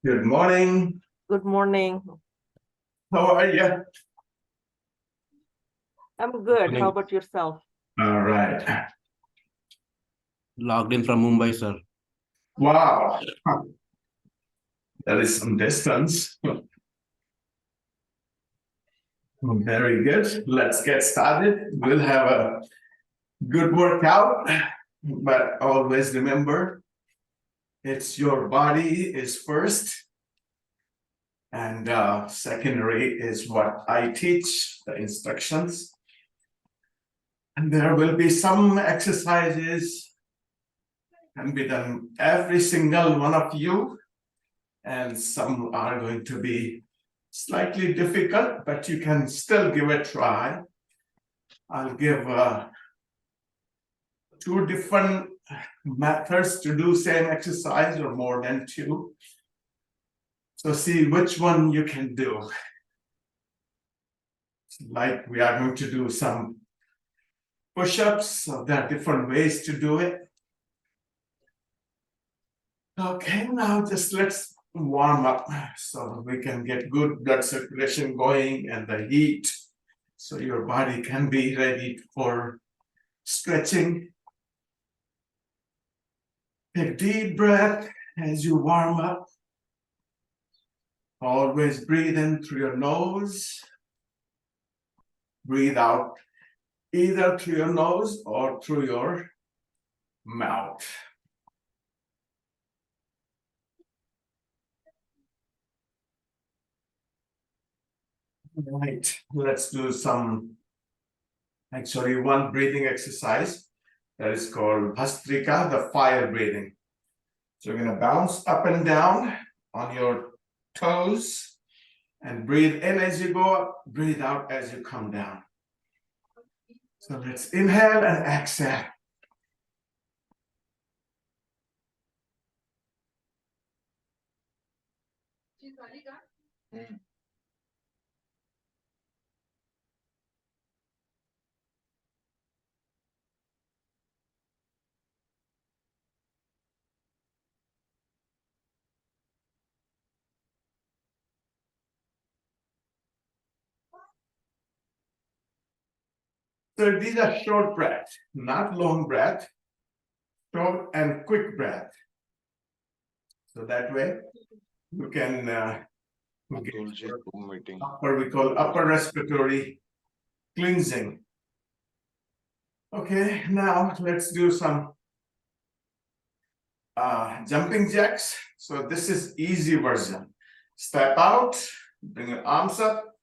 Good morning. Good morning. How are you? I'm good. Morning. How about yourself? All right. Logged in from Mumbai, sir. Wow. That is some distance. Very good. Let's get started. We'll have a good workout, but always remember it's your body is first, and secondary is what I teach, the instructions. And there will be some exercises can be done every single one of you, and some are going to be slightly difficult, but you can still give it a try. I'll give two different methods to do same exercise or more than two. So see which one you can do. Like we are going to do some push-ups, so there are different ways to do it. Okay, now just let's warm up so we can get good blood circulation going and the heat, so your body can be ready for stretching. Take deep breath as you warm up. Always breathe in through your nose. Breathe out either through your nose or through your mouth. All right, let's do one breathing exercise that is called Bhastrika, the fire breathing. So you're going to bounce up and down on your toes and breathe in as you go up, breathe out as you come down. So let's inhale and exhale. So these are short breath, not long breath, short and quick breath. So that way you can we call upper respiratory cleansing. Okay, now let's do some jumping jacks. So this is easy version. Step out, bring your arms up,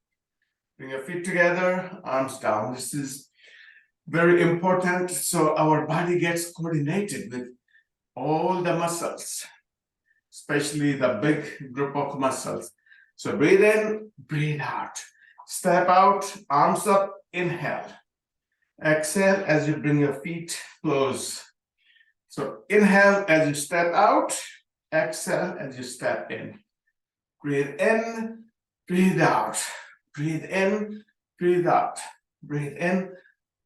bring your feet together, arms down. This is very important, so our body gets coordinated with all the muscles, especially the big group of muscles. So breathe in, breathe out. Step out, arms up, inhale. Exhale as you bring your feet close. So inhale as you step out, exhale as you step in. Breathe in, breathe out. Breathe in, breathe out. Breathe in,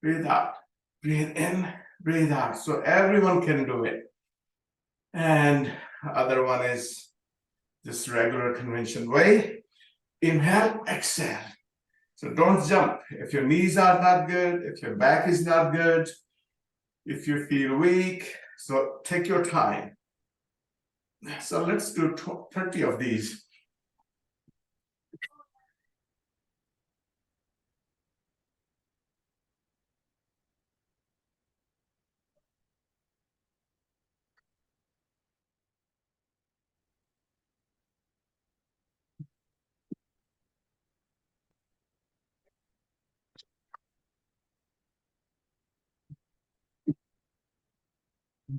breathe out. Breathe in, breathe out. So everyone can do it. And other one is this regular convention way. Inhale, exhale. So don't jump. If your knees are not good, if your back is not good, if you feel weak, so take your time. So let's do 30 of these.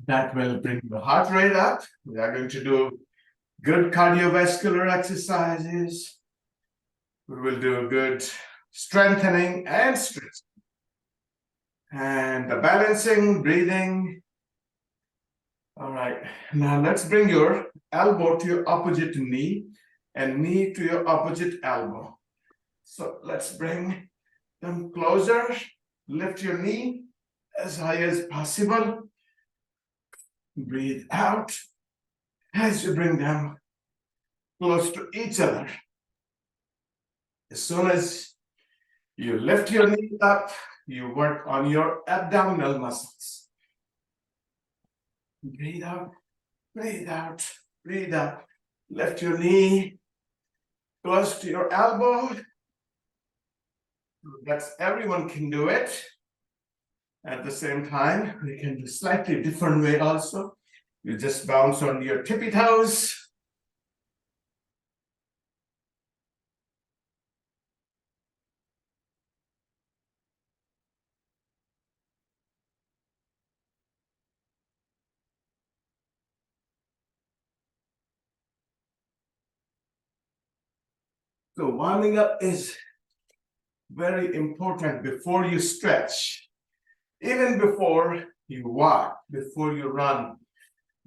That will bring the heart rate up. We are going to do good cardiovascular exercises. We will do good strengthening and stretching. And the balancing, breathing. All right, now let's bring your elbow to your opposite knee and knee to your opposite elbow. So let's bring them closer. Lift your knee as high as possible. Breathe out as you bring them close to each other. As soon as you lift your knee up, you work on your abdominal muscles. Breathe out, breathe out, breathe out. Lift your knee close to your elbow. That's everyone can do it. At the same time, we can do slightly different way also. You just bounce on your tippy toes. So warming up is very important before you stretch. Even before you walk, before you run,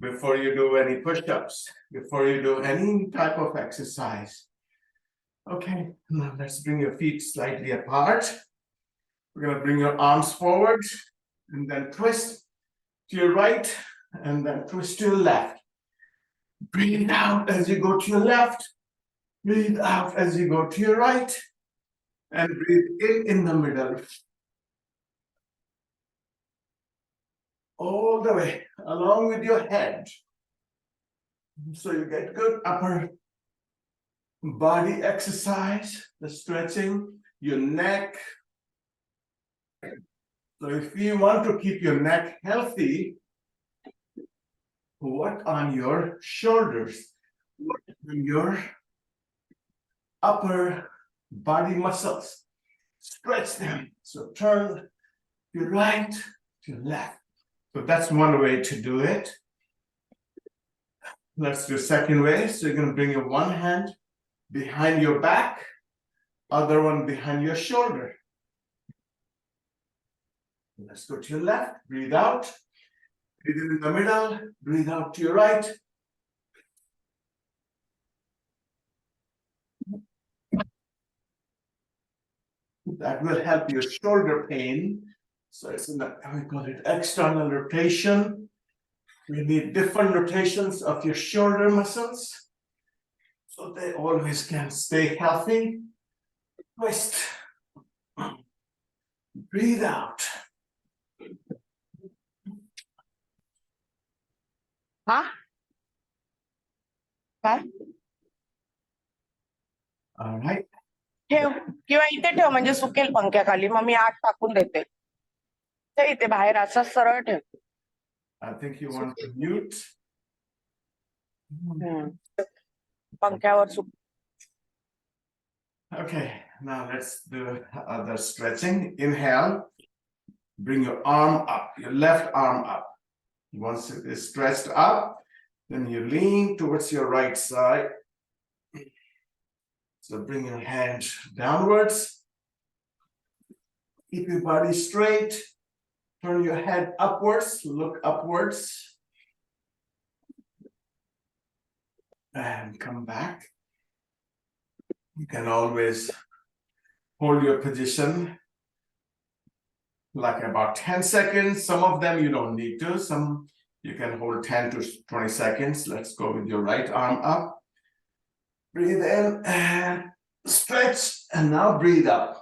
before you do any push-ups, before you do any type of exercise. Okay, now let's bring your feet slightly apart. We're gonna bring your arms forward and then twist to your right and then twist to your left. Breathe out as you go to your left. Breathe out as you go to your right. And breathe in the middle. All the way along with your head. So you get good upper body exercise, the stretching, your neck. So if you want to keep your neck healthy, work on your shoulders, work on your upper body muscles, stretch them. So turn to right, to left. So that's one way to do it. Let's do a second way. So you're going to bring your one hand behind your back, other one behind your shoulder. Let's go to your left, breathe out, breathe in the middle, breathe out to your right. That will help your shoulder pain. So it's in the, we call it external rotation. We need different rotations of your shoulder muscles so they always can stay healthy. Twist. Breathe out. हा काय All right. ठेव किंवा इथे ठेव म्हणजे सुकेल पंख्याखाली मग मी आत टाकून देते ते इथे बाहेर असं सरळ ठेव I think you want to mute. पंख्यावर सुक Okay, now let's do other stretching. Inhale, bring your arm up, your left arm up. Once it is stretched up, then you lean towards your right side. So bring your hand downwards. Keep your body straight. Turn your head upwards, look upwards. And come back. You can always hold your position like about 10 seconds. Some of them you don't need to. Some you can hold 10 to 20 seconds. Let's go with your right arm up. Breathe in and stretch, and now breathe out.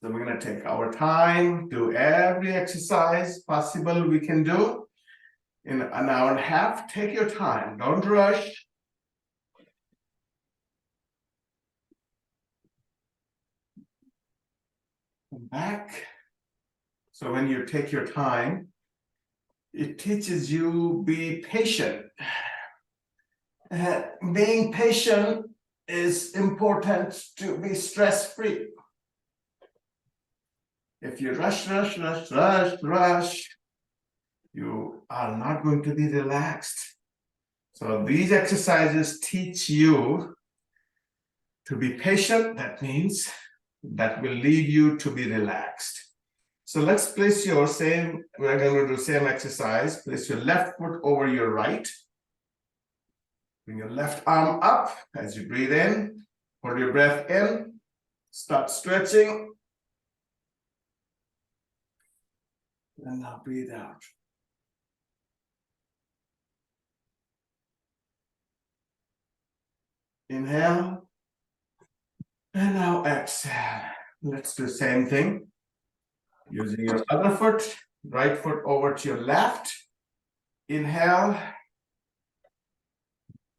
So we're going to take our time, do every exercise possible we can do in an hour and a half. Take your time, don't rush. Come back. So when you take your time, it teaches you be patient. Being patient is important to be stress-free. If you rush, you are not going to be relaxed. So these exercises teach you to be patient. That means that will lead you to be relaxed. So let's place your same, we're going to do same exercise. Place your left foot over your right. Bring your left arm up as you breathe in. Hold your breath in. Start stretching. And now breathe out. Inhale. And now exhale. Let's do the same thing. Using your other foot, right foot over to your left. Inhale.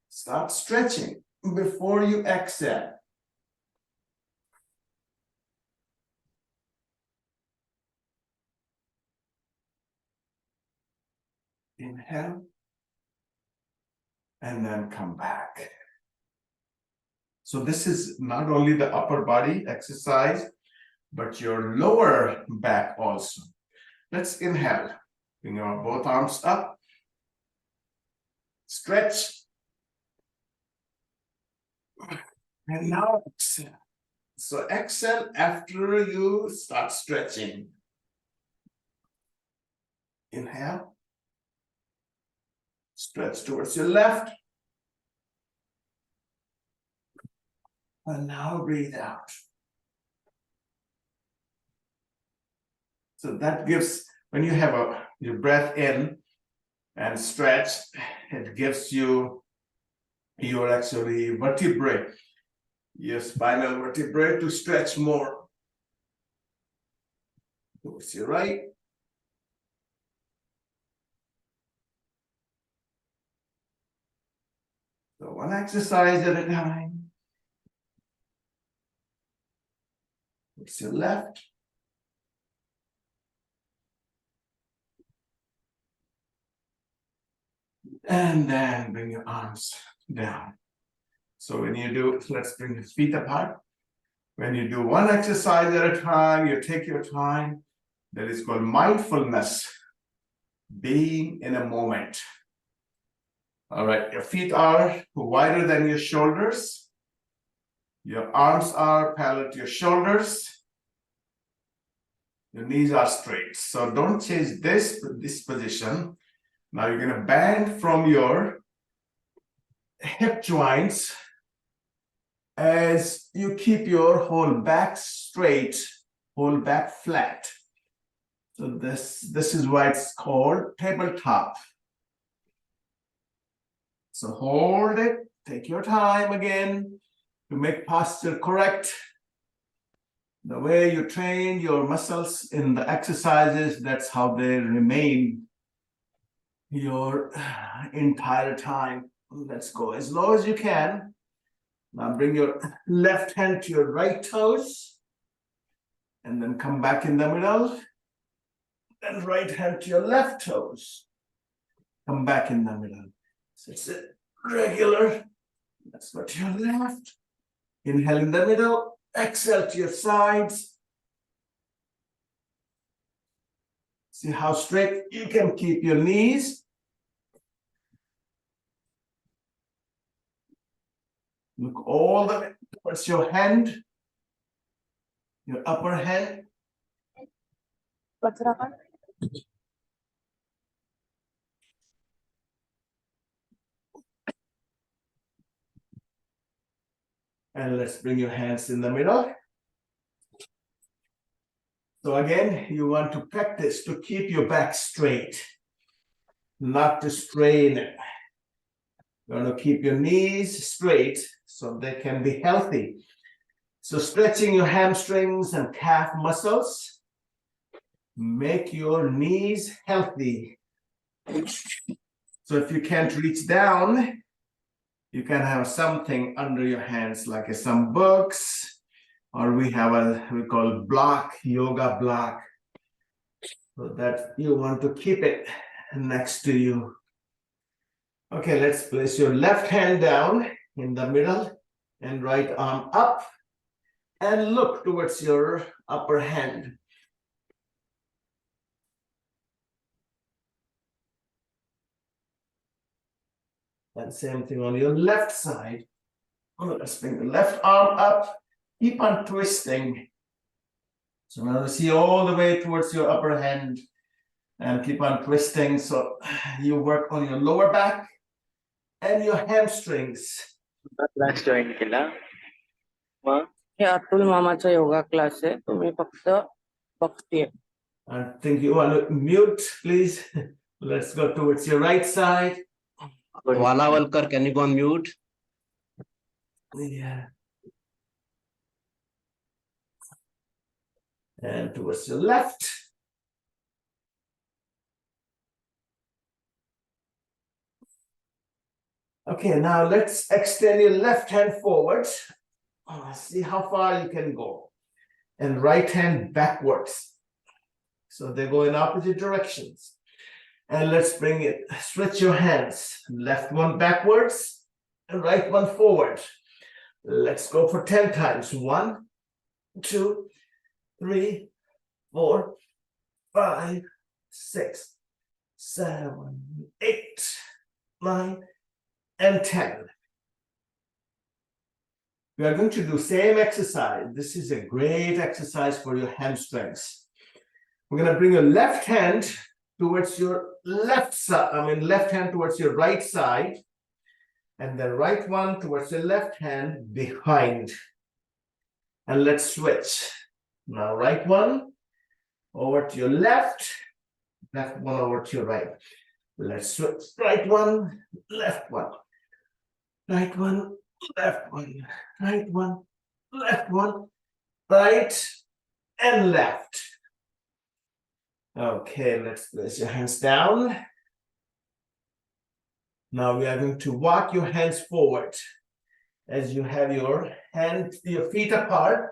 Start stretching before you exhale. Inhale. And then come back. So this is not only the upper body exercise, but your lower back also. Let's inhale. Bring your both arms up. Stretch. And now exhale. So exhale after you start stretching. Inhale. Stretch towards your left. And now breathe out. So that gives, when you have your breath in and stretch, it gives you your actually vertebrae, your spinal vertebrae to stretch more. Towards your right. So one exercise at a time. Towards your left. And then bring your arms down. So when you do, let's bring the feet apart. When you do one exercise at a time, you take your time. That is called mindfulness, being in a moment. All right, your feet are wider than your shoulders. Your arms are parallel to your shoulders. Your knees are straight. So don't change this position. Now you're going to bend from your hip joints as you keep your whole back straight, whole back flat. So this is why it's called tabletop. So hold it, take your time again to make posture correct. The way you train your muscles in the exercises, that's how they remain your entire time. Let's go as low as you can. Now bring your left hand to your right toes and then come back in the middle. And right hand to your left toes. Come back in the middle. So it's a regular. Let's go to your left. Inhale in the middle. Exhale to your sides. See how straight you can keep your knees. Look all the way towards your hand, your upper hand. And let's bring your hands in the middle. So again, you want to practice to keep your back straight, not to strain it. You want to keep your knees straight so they can be healthy. So stretching your hamstrings and calf muscles, make your knees healthy. So if you can't reach down, you can have something under your hands, like some books, or we call block, yoga block, so that you want to keep it next to you. Okay, let's place your left hand down in the middle and right arm up and look towards your upper hand. And same thing on your left side. Let's bring the left arm up. Keep on twisting. So now see all the way towards your upper hand and keep on twisting. So you work on your lower back and your hamstrings. Class join केला मग हे Atul मामाचा yoga class आहे, तुम्ही फक्त बघतीये. I think you want to mute, please. Let's go towards your right side. Walavulkar, can you go on mute? Yeah. And towards your left. Okay, now let's extend your left hand forward. See how far you can go. And right hand backwards. So they go in opposite directions. And let's bring it, switch your hands. Left one backwards, and right one forward. Let's go for 10 times. 1, 2, 3, 4, 5, 6, 7, 8, 9, and 10. We are going to do same exercise. This is a great exercise for your hamstrings. We're going to bring your left hand towards your left side, left hand towards your right side, and the right one towards your left hand behind. And let's switch. Now, right one over to your left, left one over to your right. Let's switch. Right one, left one. Right one, left one. Right one, left one. Right and left. Okay, let's place your hands down. Now we are going to walk your hands forward as you have your feet apart,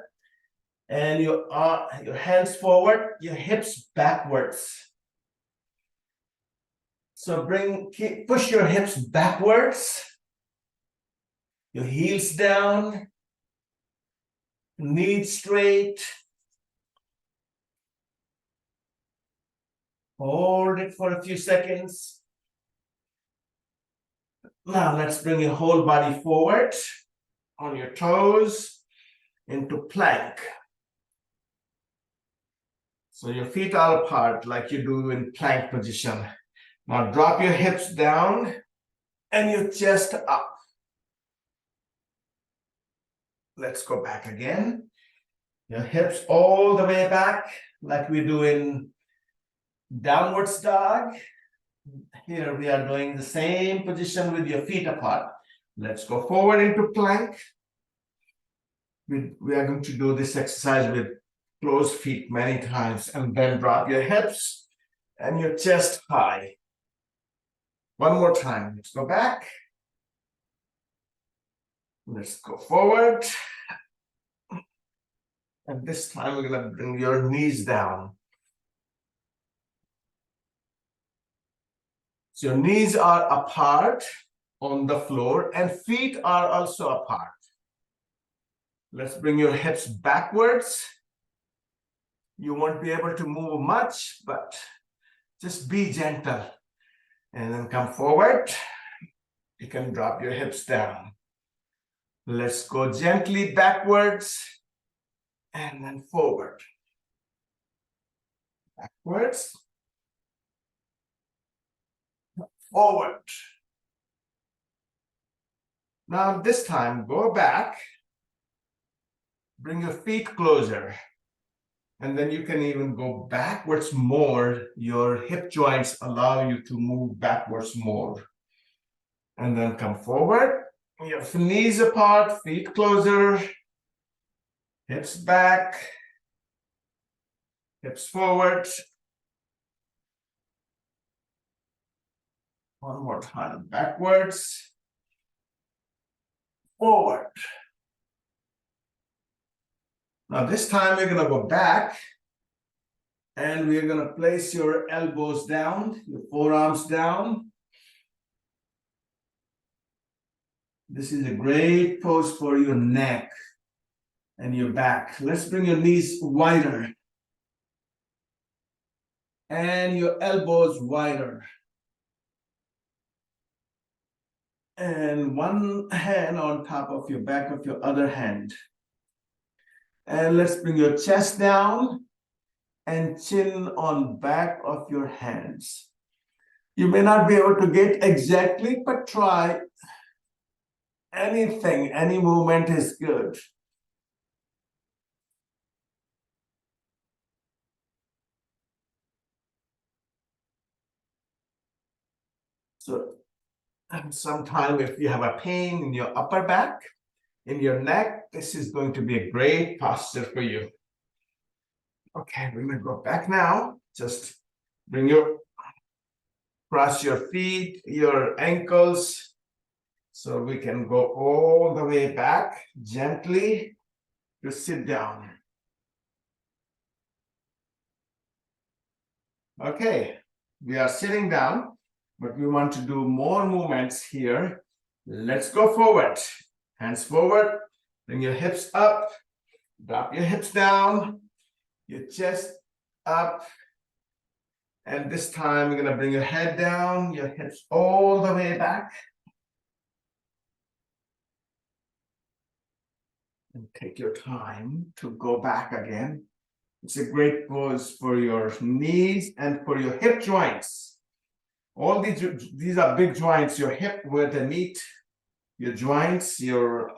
and your hands forward, your hips backwards. So push your hips backwards, your heels down, knees straight. Hold it for a few seconds. Now let's bring your whole body forward on your toes into plank. So your feet are apart like you do in plank position. Now drop your hips down and your chest up. Let's go back again. Your hips all the way back like we do in downwards dog. Here we are doing the same position with your feet apart. Let's go forward into plank. We are going to do this exercise with closed feet many times, and then drop your hips and your chest high. One more time. Let's go back. Let's go forward. And this time we're going to bring your knees down. So your knees are apart on the floor and feet are also apart. Let's bring your hips backwards. You won't be able to move much, but just be gentle. And then come forward. You can drop your hips down. Let's go gently backwards and then forward. Backwards. Forward. Now this time, go back. Bring your feet closer. And then you can even go backwards more. Your hip joints allow you to move backwards more. And then come forward. Your knees apart, feet closer. Hips back. Hips forward. One more time. Backwards. Forward. Now this time we're going to go back. And we're going to place your elbows down, your forearms down. This is a great pose for your neck and your back. Let's bring your knees wider. And your elbows wider. And one hand on top of your back of your other hand. And let's bring your chest down and chin on back of your hands. You may not be able to get exactly, but try. Anything, any movement is good. So sometimes if you have a pain in your upper back, in your neck. This is going to be a great posture for you. Okay, we're gonna go back now. Just cross your feet, your ankles, so we can go all the way back gently to sit down. Okay, we are sitting down, but we want to do more movements here. Let's go forward. Hands forward, bring your hips up, drop your hips down, your chest up. And this time you're gonna bring your head down, your hips all the way back. And take your time to go back again. It's a great pose for your knees and for your hip joints. All these are big joints, your hip where they meet, your joints, your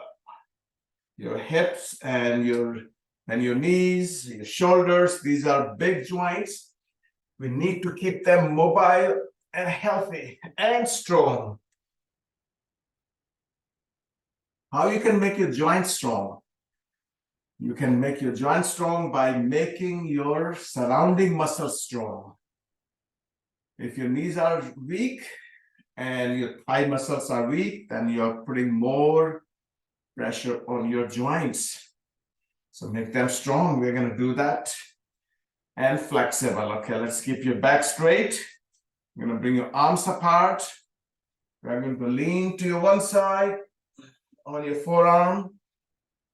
hips and your knees, your shoulders. These are big joints. We need to keep them mobile and healthy and strong. How you can make your joints strong? You can make your joints strong by making your surrounding muscles strong. If your knees are weak and your thigh muscles are weak, then you're putting more pressure on your joints. So make them strong. We're going to do that. And flexible. Okay, let's keep your back straight. You're going to bring your arms apart. We're going to lean to your one side on your forearm.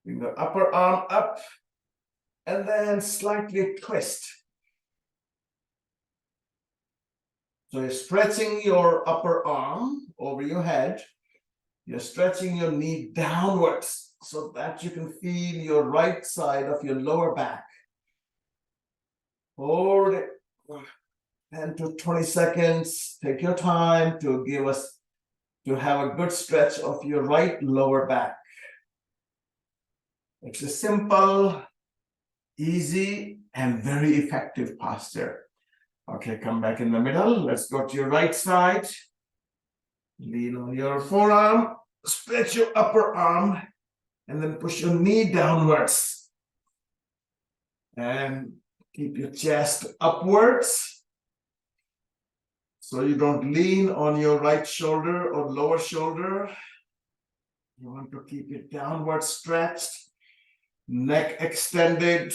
Bring the upper arm up and then slightly twist. So you're stretching your upper arm over your head. You're stretching your knee downwards so that you can feel your right side of your lower back. Hold it 10 to 20 seconds. Take your time to have a good stretch of your right lower back. It's a simple, easy, and very effective posture. Okay, come back in the middle. Let's go to your right side. Lean on your forearm, stretch your upper arm, and then push your knee downwards. And keep your chest upwards. So you don't lean on your right shoulder or lower shoulder. You want to keep it downward stretched, neck extended,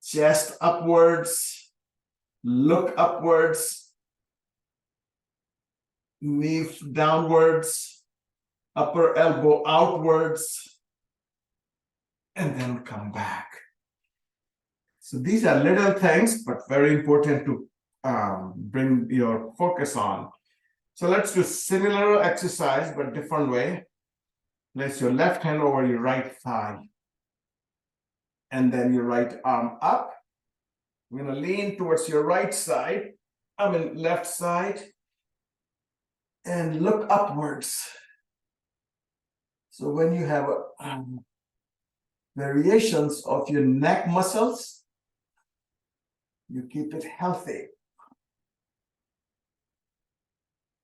chest upwards, look upwards, knee downwards, upper elbow outwards, and then come back. So these are little things, but very important to bring your focus on. So let's do similar exercise, but different way. Place your left hand over your right thigh. And then your right arm up. We're going to lean towards your right side, left side, and look upwards. So when you have variations of your neck muscles, you keep it healthy.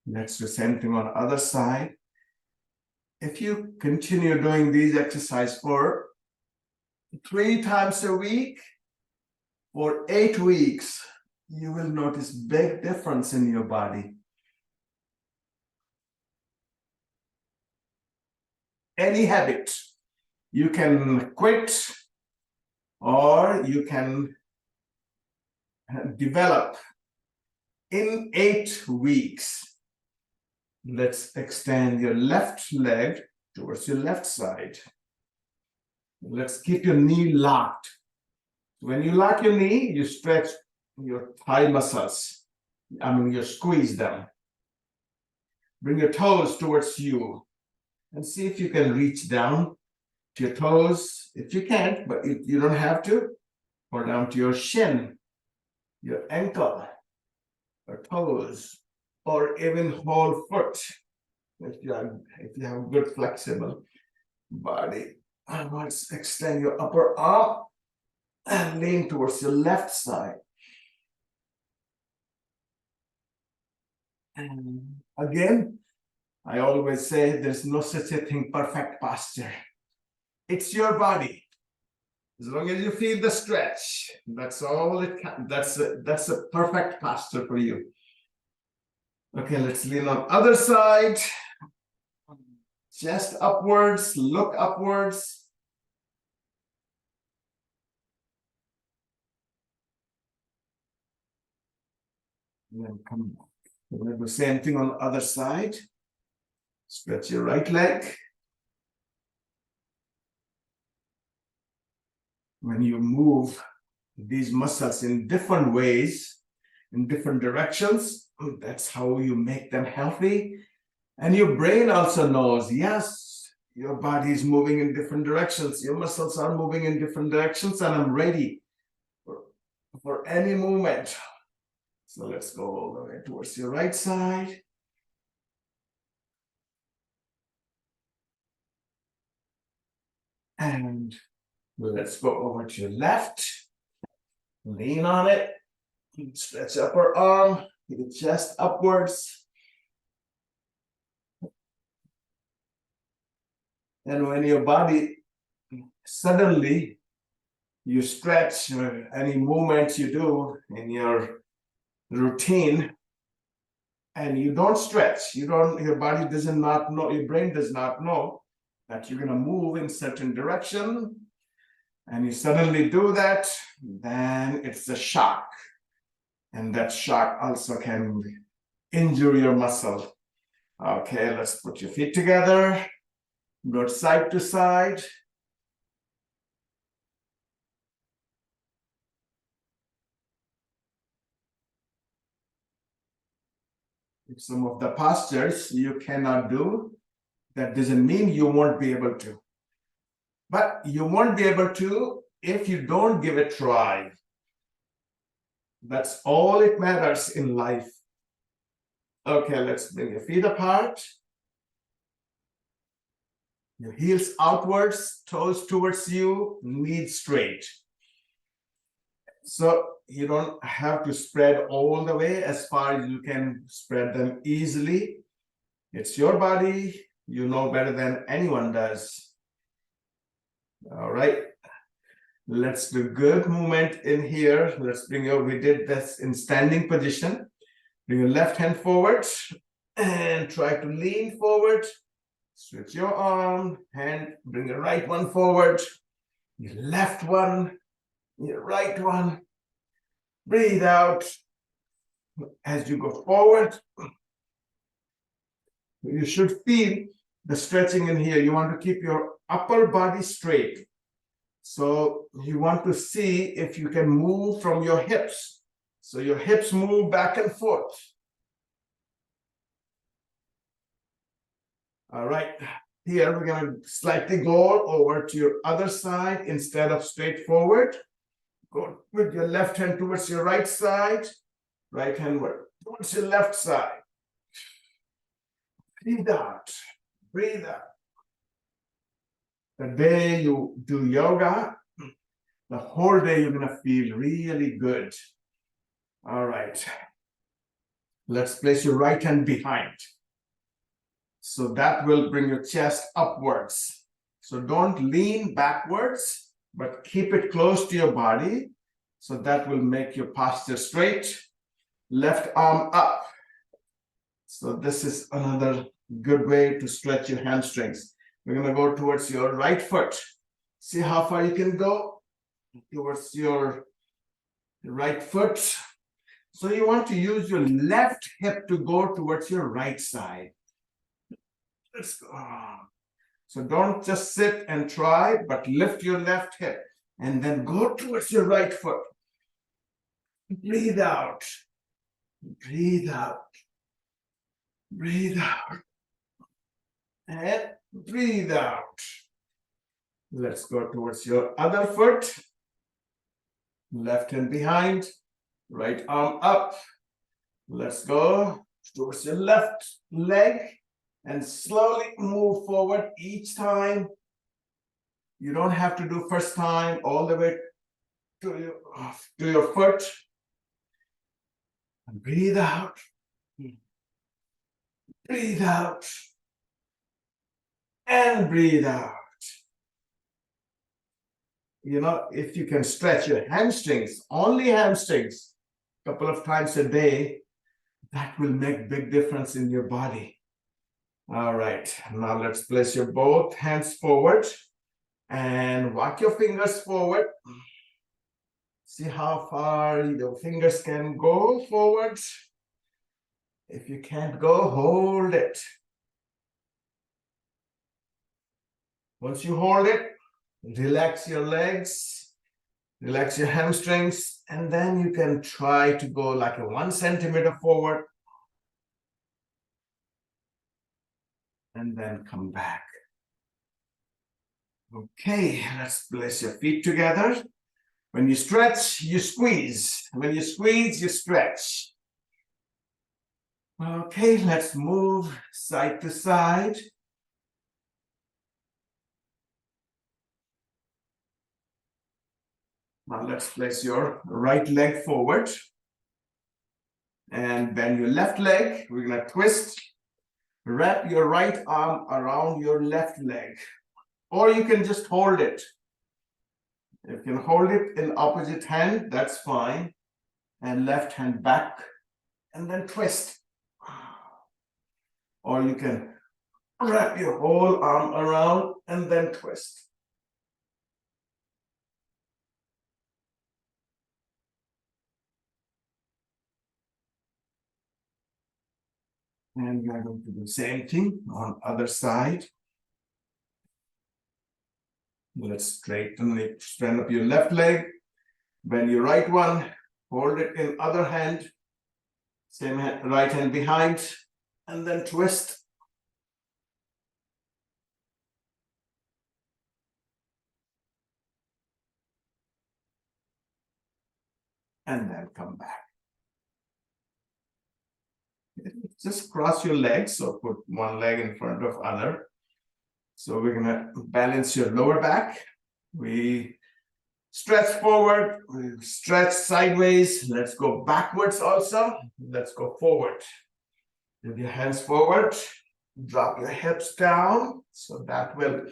Let's do the same thing on the other side. If you continue doing these exercises for 3 times a week, for 8 weeks, you will notice big difference in your body. Any habit, you can quit or you can develop in 8 weeks. Let's extend your left leg towards your left side. Let's keep your knee locked. When you lock your knee, you stretch your thigh muscles. You squeeze them. Bring your toes towards you and see if you can reach down to your toes. If you can't, but you don't have to, or down to your shin, your ankle, or toes, or even whole foot. If you have a good flexible body. And let's extend your upper arm and lean towards your left side. And again, I always say there's no such a thing, perfect posture. It's your body. As long as you feel the stretch, that's all it can. That's a perfect posture for you. Okay, let's lean on other side. Chest upwards, look upwards. And then come back. We're going to do the same thing on the other side. Stretch your right leg. When you move these muscles in different ways, in different directions, that's how you make them healthy. And your brain also knows, yes, your body is moving in different directions. Your muscles are moving in different directions, and I'm ready for any movement. So let's go all the way towards your right side. And let's go over to your left. Lean on it. Stretch upper arm, the chest upwards. And when your body suddenly you stretch, any movements you do in your routine, and you don't stretch, your body does not know, your brain does not know that you're going to move in certain direction, and you suddenly do that, then it's a shock. And that shock also can injure your muscle. Okay, let's put your feet together, go side to side. If some of the postures you cannot do, that doesn't mean you won't be able to. But you won't be able to if you don't give it a try. That's all it matters in life. Okay, let's bring your feet apart. Your heels outwards, toes towards you, knees straight. So you don't have to spread all the way as far as you can spread them easily. It's your body. You know better than anyone does. All right. Let's do good movement in here. Let's bring your, we did this in standing position. Bring your left hand forward and try to lean forward. Switch your arm, hand, bring your right one forward. Your left one, your right one. Breathe out as you go forward. You should feel the stretching in here. You want to keep your upper body straight. So you want to see if you can move from your hips. So your hips move back and forth. All right. Here we're going to slightly go over to your other side instead of straight forward. Go with your left hand towards your right side, right hand towards your left side. Breathe out. Breathe out. The day you do yoga, the whole day you're going to feel really good. All right. Let's place your right hand behind. So that will bring your chest upwards. So don't lean backwards, but keep it close to your body. So that will make your posture straight. Left arm up. So this is another good way to stretch your hamstrings. We're going to go towards your right foot. See how far you can go towards your right foot. So you want to use your left hip to go towards your right side. Let's go. So don't just sit and try, but lift your left hip and then go towards your right foot. Breathe out. Breathe out. Breathe out. And breathe out. Let's go towards your other foot. Left hand behind. Right arm up. Let's go towards your left leg. And slowly move forward each time. You don't have to do first time all the way to your foot. And breathe out. Breathe out. and breathe out. If you can stretch your hamstrings, only hamstrings, a couple of times a day, that will make big difference in your body. All right, now let's place your both hands forward and walk your fingers forward. See how far your fingers can go forward. If you can't go, hold it. Once you hold it, relax your legs, relax your hamstrings, and then you can try to go like a 1 centimeter forward. And then come back. Okay, let's place your feet together. When you stretch, you squeeze. When you squeeze, you stretch. Okay, let's move side to side. Now let's place your right leg forward. And bend your left leg. We're going to twist. Wrap your right arm around your left leg. Or you can just hold it. If you can hold it in opposite hand, that's fine. And left hand back. And then twist. Or you can wrap your whole arm around and then twist. And we are going to do the same thing on other side. Let's straighten it, stand up your left leg, bend your right one, hold it in other hand, same hand, right hand behind, and then twist. And then come back. Just cross your legs, so put one leg in front of other. So we're gonna balance your lower back. We stretch forward, we stretch sideways. Let's go backwards also. Let's go forward. With your hands forward, drop your hips down. So that will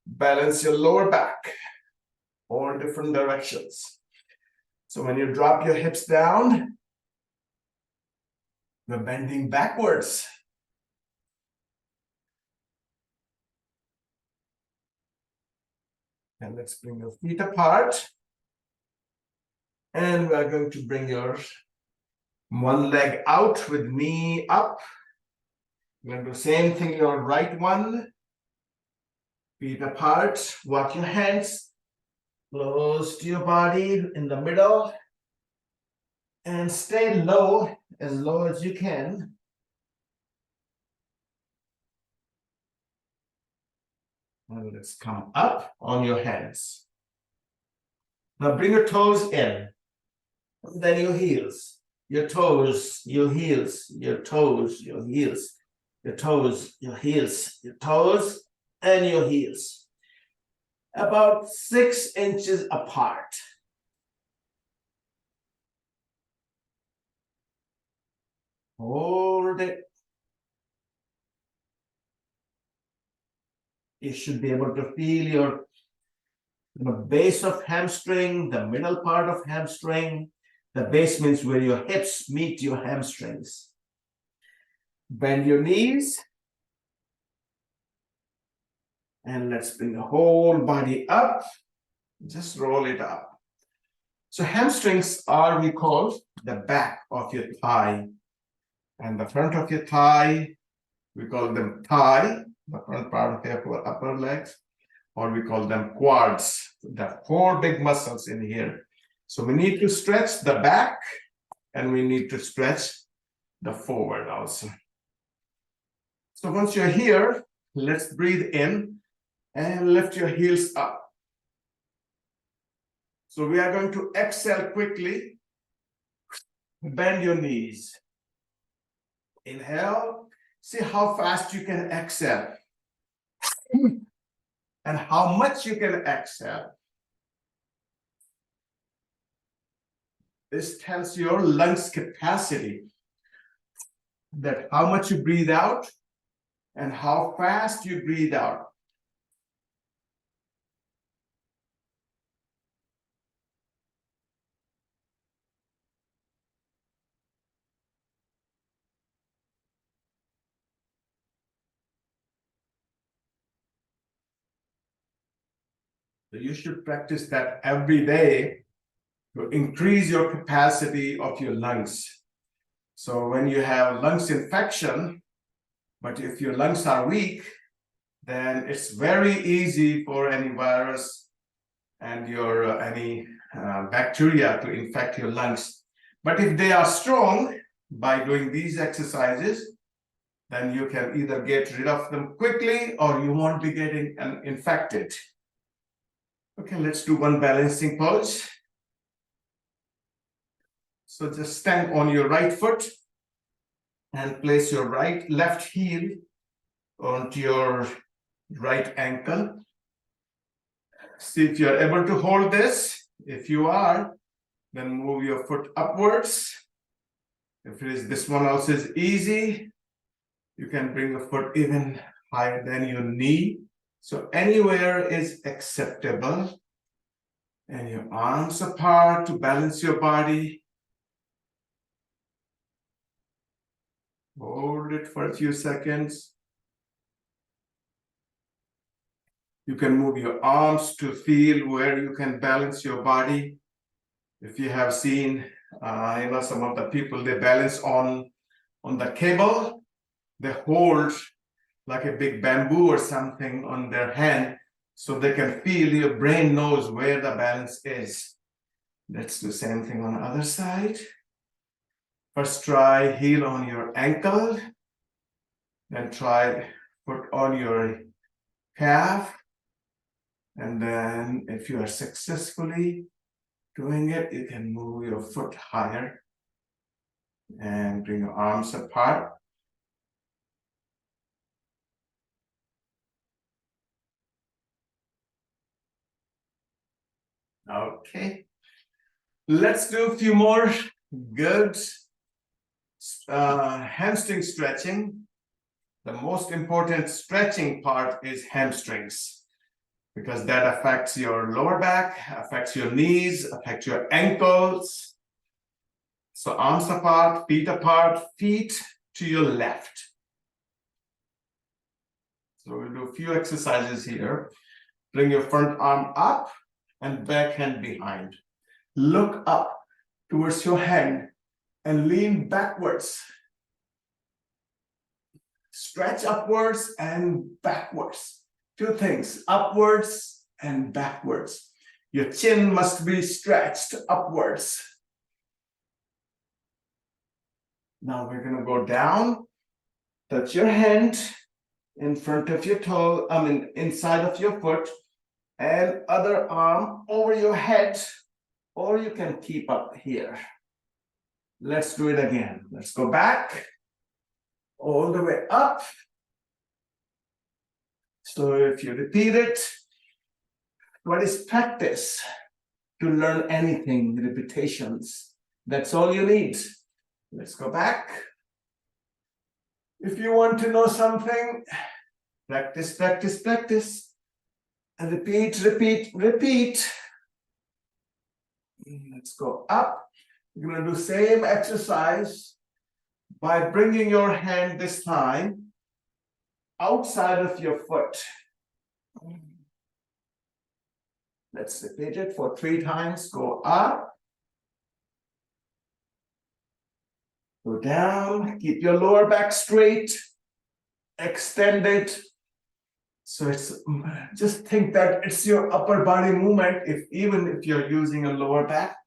balance your lower back, all different directions. So when you drop your hips down, we're bending backwards. And let's bring your feet apart. And we're going to bring your one leg out with knee up. You're going to do the same thing, your right one. Feet apart, walk your hands close to your body in the middle. And stay low as you can. And let's come up on your hands. Now bring your toes in. And then your heels. Your toes, your heels, your toes, your heels, your toes, your heels, your toes, and your heels. About 6 inches apart. Hold it. You should be able to feel your base of hamstring, the middle part of hamstring. The base means where your hips meet your hamstrings. Bend your knees. And let's bring the whole body up. Just roll it up. So hamstrings are, we call, the back of your thigh. And the front of your thigh, we call them thigh, the front part of your upper legs, or we call them quads. The 4 big muscles in here. So we need to stretch the back and we need to stretch the forward also. So once you're here, let's breathe in and lift your heels up. So we are going to exhale quickly. Bend your knees. Inhale. See how fast you can exhale. And how much you can exhale. This tells your lungs capacity, that how much you breathe out and how fast you breathe out. So you should practice that every day to increase your capacity of your lungs. So when you have lungs infection, but if your lungs are weak, then it's very easy for any virus and your any bacteria to infect your lungs. But if they are strong, by doing these exercises, then you can either get rid of them quickly or you won't be getting infected. Okay, let's do one balancing pose. So just stand on your right foot and place your left heel onto your right ankle. See if you're able to hold this. If you are, then move your foot upwards. If it is this one also is easy, you can bring your foot even higher than your knee. So anywhere is acceptable. And your arms apart to balance your body. Hold it for a few seconds. You can move your arms to feel where you can balance your body. If you have seen, some of the people, they balance on the cable. They hold like a big bamboo or something on their hand so they can feel, your brain knows where the balance is. Let's do the same thing on the other side. First try heel on your ankle, then try foot on your calf, and then if you are successfully doing it, you can move your foot higher and bring your arms apart. Okay, let's do a few more good hamstring stretching. The most important stretching part is hamstrings, because that affects your lower back, affects your knees, affects your ankles. So arms apart, feet to your left. So we'll do a few exercises here. Bring your front arm up and back hand behind. Look up towards your hand and lean backwards. Stretch upwards and backwards. Two things, upwards and backwards. Your chin must be stretched upwards. Now we're going to go down. Touch your hand in front of your toe, inside of your foot, and other arm over your head, or you can keep up here. Let's do it again. Let's go back, all the way up. So if you repeat it, what is practice? To learn anything, repetitions. That's all you need. Let's go back. If you want to know something, practice, practice, practice. And repeat, repeat, repeat. Let's go up. You're going to do same exercise by bringing your hand this time outside of your foot. Let's repeat it for 3 times. Go up. Go down. Keep your lower back straight. Extend it. So it's just think that it's your upper body movement, even if you're using a lower back.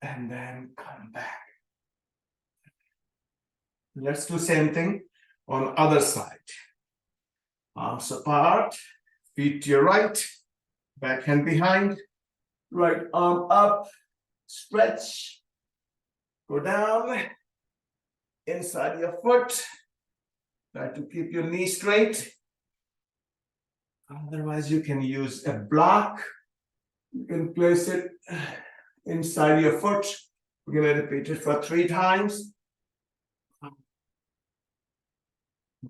And then come back. Let's do same thing on other side. Arms apart, feet to your right, back hand behind, right arm up, stretch, go down, inside your foot. Try to keep your knee straight. Otherwise, you can use a block. You can place it inside your foot. We're going to repeat it for 3 times.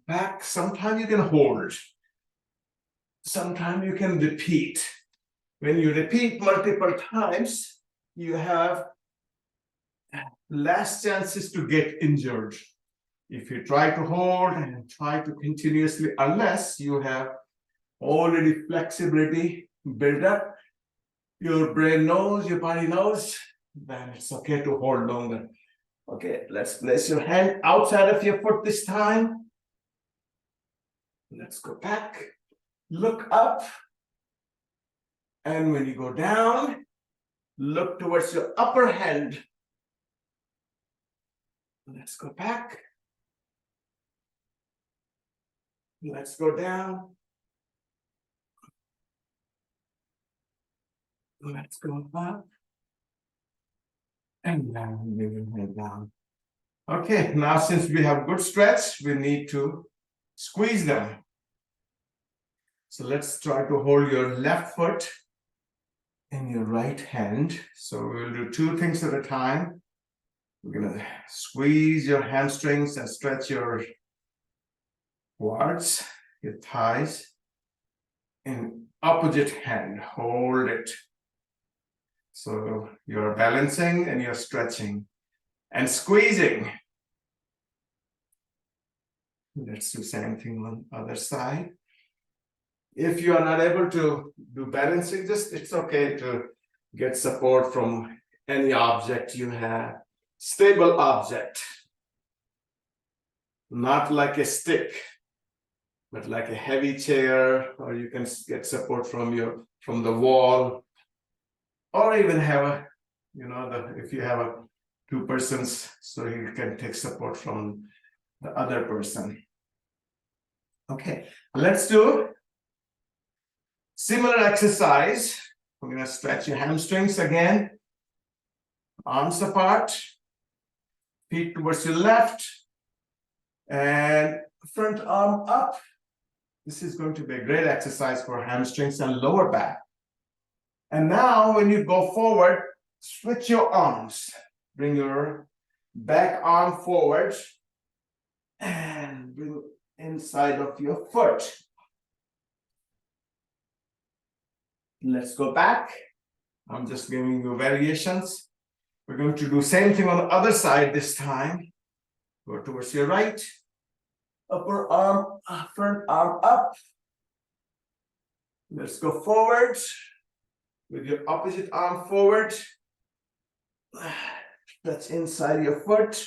Back, sometimes you can hold. Sometimes you can repeat. When you repeat multiple times, you have less chances to get injured. If you try to hold and try to continuously, unless you have already flexibility built up, your brain knows, your body knows, then it's okay to hold longer. Okay, let's place your hand outside of your foot this time. Let's go back, look up. And when you go down, look towards your upper hand. Let's go back. Let's go down. Let's go up. And now bring your head down. Okay, now since we have good stretch, we need to squeeze them. So let's try to hold your left foot in your right hand. So we'll do two things at a time. We're gonna squeeze your hamstrings and stretch your quads, your thighs. In opposite hand, hold it. So you're balancing and you're stretching and squeezing. Let's do same thing on the other side. If you are not able to do balancing, just it's okay to get support from any object you have. Stable object. Not like a stick, but like a heavy chair, or you can get support from the wall, or even have a, if you have a two persons, so you can take support from the other person. Okay, let's do similar exercise. We're going to stretch your hamstrings again, arms apart, feet towards your left, and front arm up. This is going to be a great exercise for hamstrings and lower back. And now when you go forward, switch your arms. Bring your back arm forward and bring inside of your foot. Let's go back. I'm just giving you variations. We're going to do same thing on the other side this time. Go towards your right. Upper arm, front arm up. Let's go forward with your opposite arm forward. That's inside your foot.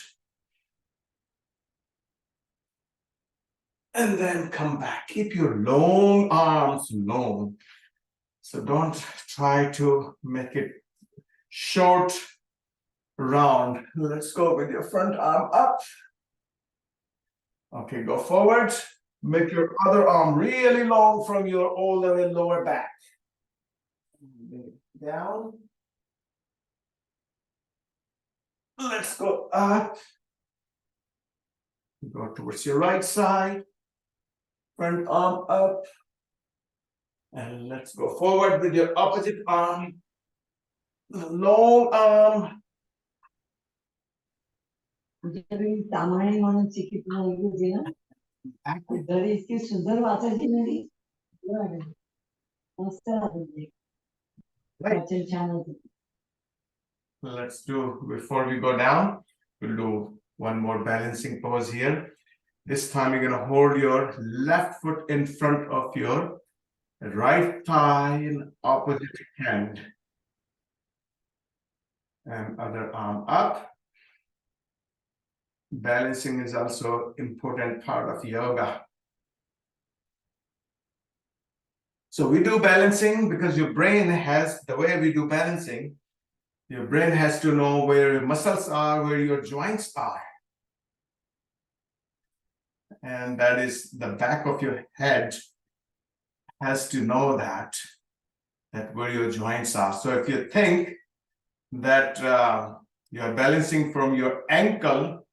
And then come back. Keep your long arms long. So don't try to make it short, round. Let's go with your front arm up. Okay, go forward. Make your other arm really long from your all the way lower back. Down. Let's go up. Go towards your right side. Front arm up. And let's go forward with your opposite arm. Long arm. Tamane म्हणून चिकित होती ना तरी इतकी सुंदर वाचायची नाही मस्त वाचायला छान होती. Let's do, before we go down, we'll do one more balancing pose here. This time you're going to hold your left foot in front of your right thigh in opposite hand. And other arm up. Balancing is also important part of yoga. So we do balancing because your brain has, the way we do balancing, your brain has to know where your muscles are, where your joints are. And that is the back of your head has to know that where your joints are. So if you think that you're balancing from your ankle,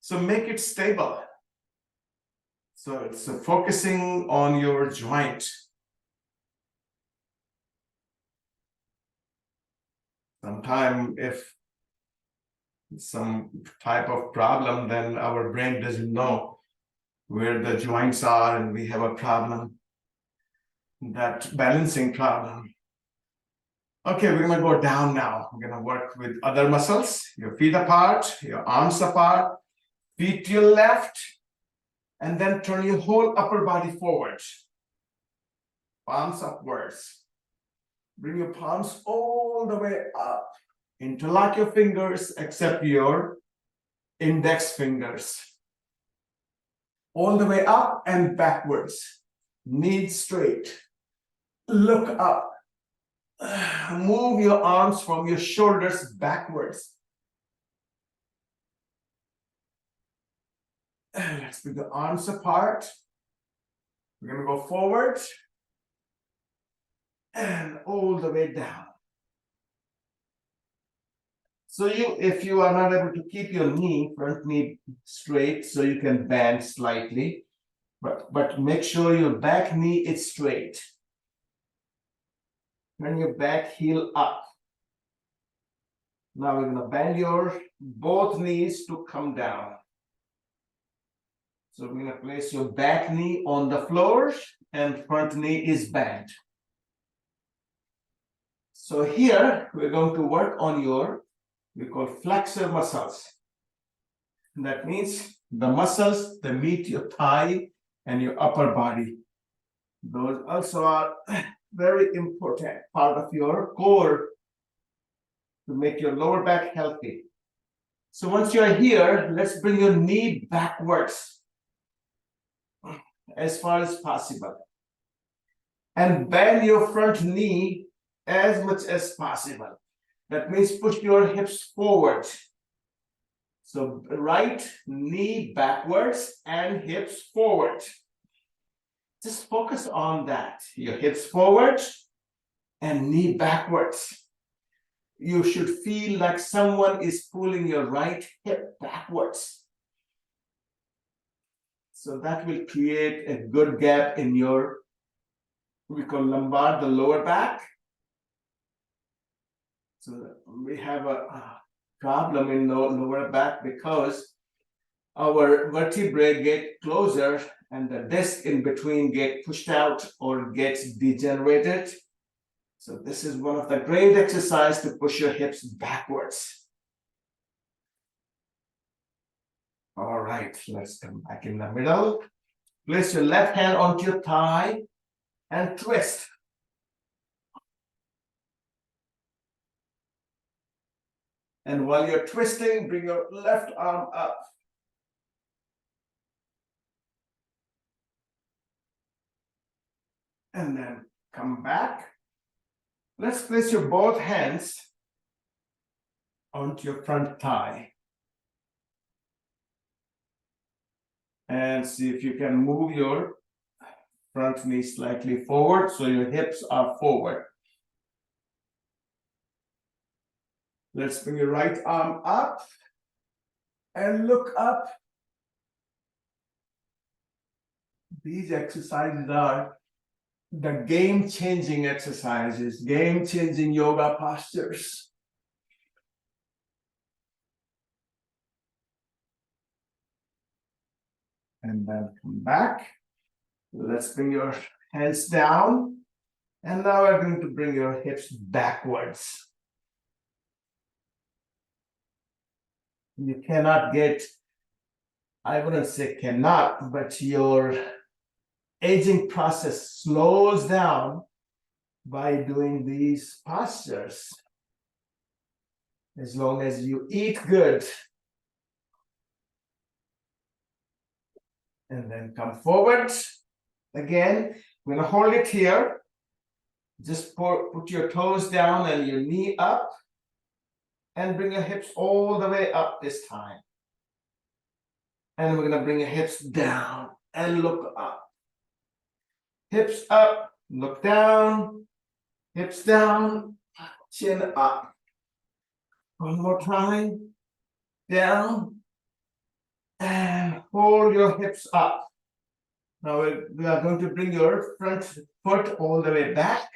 so make it stable. So it's focusing on your joint. Sometimes if some type of problem, then our brain doesn't know where the joints are and we have a problem, that balancing problem. Okay, we're gonna go down now. We're gonna work with other muscles, your feet apart, your arms apart, Feet to your left, and then turn your whole upper body forward. Palms upwards. Bring your palms all the way up. Interlock your fingers except your index fingers. All the way up and backwards. Knees straight. Look up. Move your arms from your shoulders backwards. Let's bring the arms apart. We're going to go forward and all the way down. So if you are not able to keep your front knee straight, so you can bend slightly, but make sure your back knee is straight. Turn your back heel up. Now we're going to bend your both knees to come down. So we're going to place your back knee on the floor and front knee is bent. So here we're going to work on we call flexor muscles. And that means the muscles that meet your thigh and your upper body. Those also are very important part of your core to make your lower back healthy. So once you're here, let's bring your knee backwards as far as possible. And bend your front knee as much as possible. That means push your hips forward. So right knee backwards and hips forward. Just focus on that. Your hips forward and knee backwards. You should feel like someone is pulling your right hip backwards. So that will create a good gap in your, we call lumbar, the lower back. So we have a problem in the lower back because our vertebrae get closer and the disc in between get pushed out or gets degenerated. So this is one of the great exercise to push your hips backwards. All right, let's come back in the middle. Place your left hand onto your thigh and twist. And while you're twisting, bring your left arm up. And then come back. Let's place your both hands onto your front thigh. And see if you can move your front knee slightly forward so your hips are forward. Let's bring your right arm up and look up. These exercises are the game-changing exercises, game-changing yoga postures. And then come back. Let's bring your hands down. And now we're going to bring your hips backwards. You cannot get, I wouldn't say cannot, but your aging process slows down by doing these postures. As long as you eat good. And then come forward. Again, we're going to hold it here. Just put your toes down and your knee up. And bring your hips all the way up this time. And we're going to bring your hips down and look up. Hips up, look down. Hips down, chin up. One more time. Down. And hold your hips up. Now we are going to bring your front foot all the way back.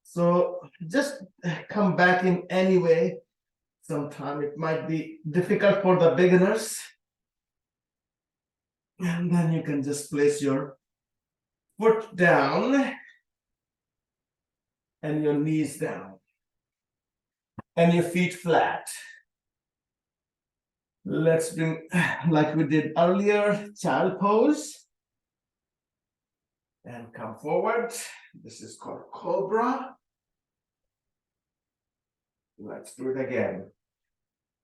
So just come back in any way. Sometimes it might be difficult for the beginners. And then you can just place your foot down and your knees down and your feet flat. Let's bring, like we did earlier, child pose. And come forward. This is called cobra. Let's do it again.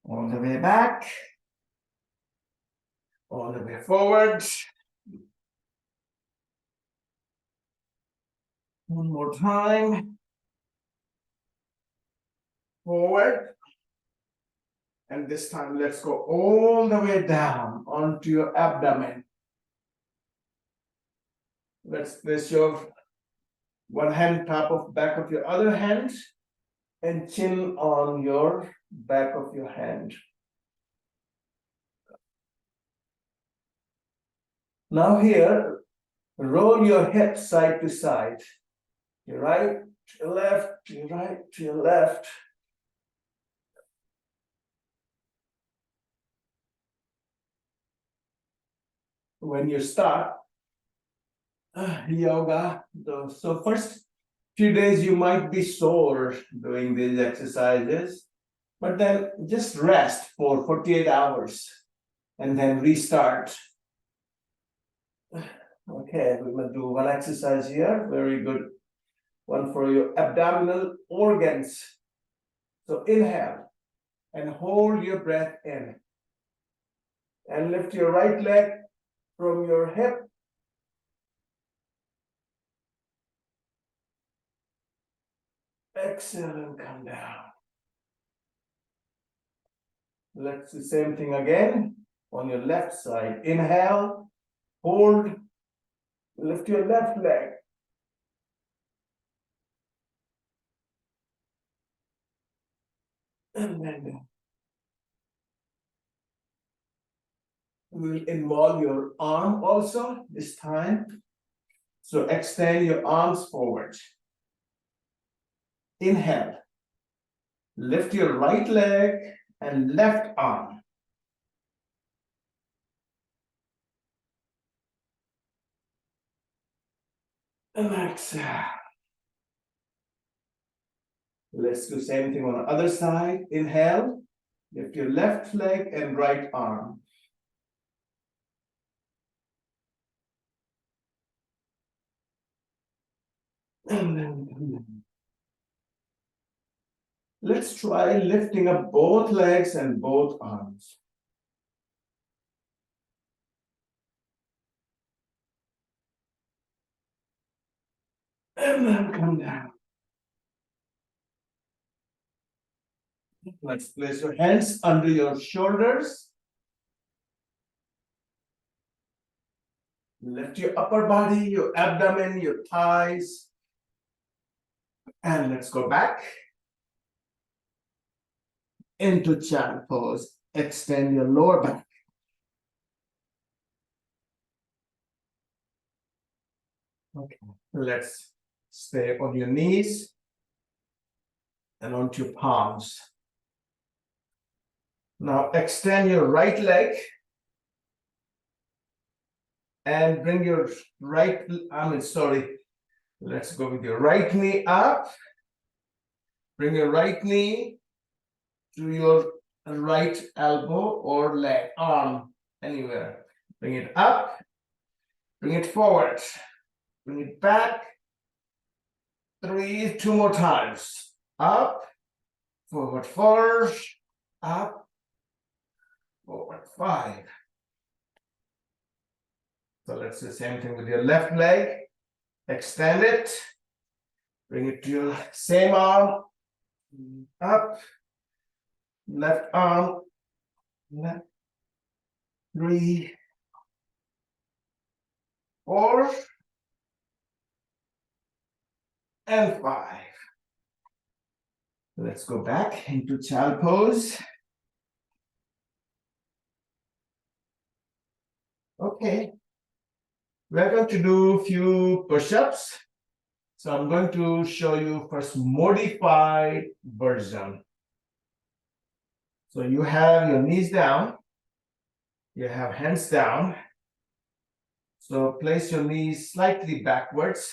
All the way back. All the way forward. One more time. Forward. And this time, let's go all the way down onto your abdomen. Let's place your one hand top of back of your other hand and chin on your back of your hand. Now here, roll your hips side to side. Your right to your left, to your right, to your left. When you start yoga, so first few days you might be sore doing these exercises, but then just rest for 48 hours and then restart. Okay, we're gonna do one exercise here, very good. One for your abdominal organs. So inhale and hold your breath in. And lift your right leg from your hip. Exhale and come down. Let's do the same thing again on your left side. Inhale, hold, lift your left leg. And then we'll involve your arm also this time. So extend your arms forward. Inhale. Lift your right leg and left arm. And exhale. Let's do the same thing on the other side. Inhale. Lift your left leg and right arm. And then come down. Let's try lifting up both legs and both arms. And then come down. Let's place your hands under your shoulders. Lift your upper body, your abdomen, your thighs. And let's go back into child pose. Extend your lower back. Okay, let's stay on your knees and onto your palms. Now extend your right leg and bring your let's go with your right knee up. Bring your right knee to your right elbow or leg, arm, anywhere. Bring it up, bring it forward, bring it back. 3, 2 more times. Up, forward 4, up, forward 5. So let's do the same thing with your left leg. Extend it, bring it to your same arm, up, left arm, left, 3, 4, and 5. Let's go back into child pose. Okay, we're going to do a few push-ups. So I'm going to show you first modified version. So you have your knees down, you have hands down. So place your knees slightly backwards,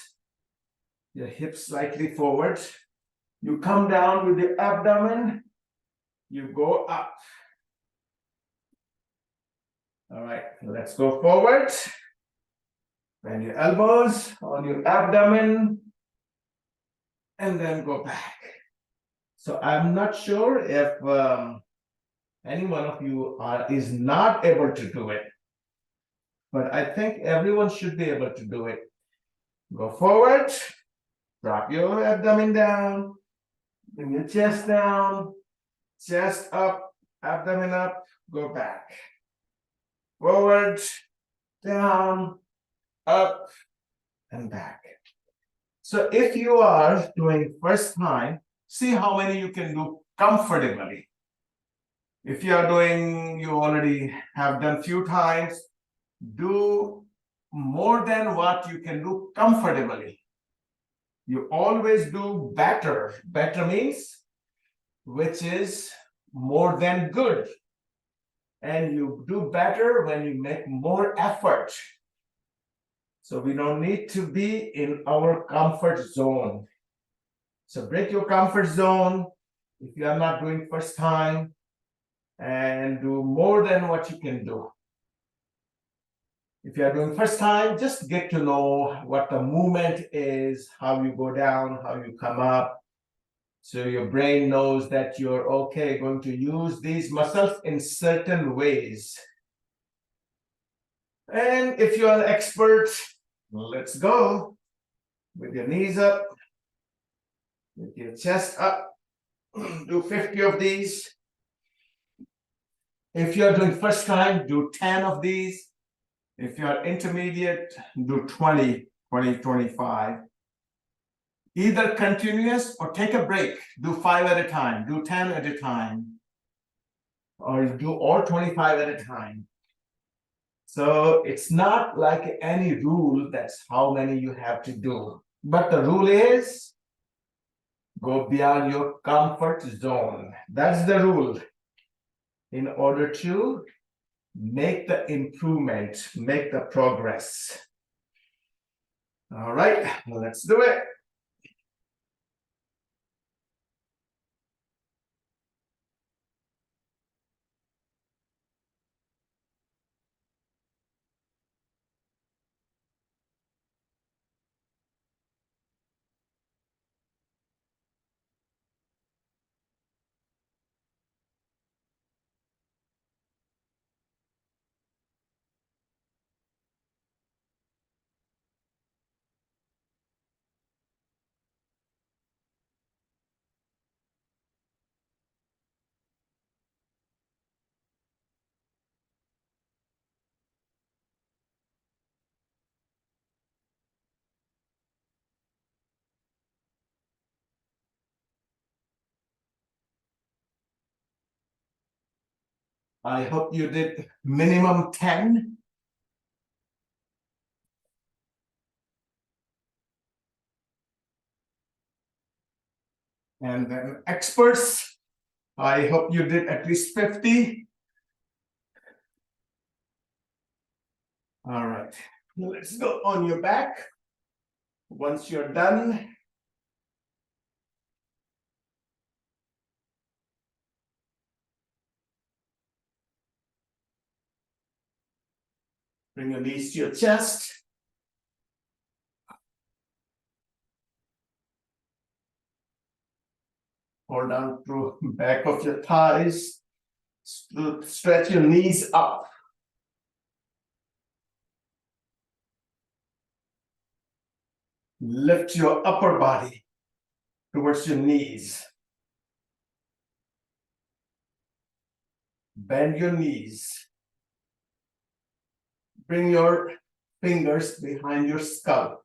your hips slightly forward. You come down with the abdomen, you go up. All right, let's go forward. Bend your elbows on your abdomen and then go back. So I'm not sure if any one of you is not able to do it, but I think everyone should be able to do it. Go forward, drop your abdomen down, bring your chest down, chest up, abdomen up, go back. Forward, down, up, and back. So if you are doing first time, see how many you can do comfortably. If you are doing, you already have done few times, do more than what you can do comfortably. You always do better. Better means which is more than good. And you do better when you make more effort. So we don't need to be in our comfort zone. So break your comfort zone if you are not doing first time and do more than what you can do. If you are doing first time, just get to know what the movement is, how you go down, how you come up. So your brain knows that you're okay, going to use these muscles in certain ways. And if you're an expert, let's go. With your knees up, with your chest up, do 50 of these. If you're doing first time, do 10 of these. If you're intermediate, do 20, 25. Either continuous or take a break. Do 5 at a time, do 10 at a time, or do all 25 at a time. So it's not like any rule that's how many you have to do. But the rule is go beyond your comfort zone. That's the rule. In order to make the improvement, make the progress. All right, let's do it. I hope you did minimum 10. And then experts, I hope you did at least 50. All right, let's go on your back. Once you're done, bring your knees to your chest. Hold down through back of your thighs. Stretch your knees up. Lift your upper body towards your knees. Bend your knees. Bring your fingers behind your skull.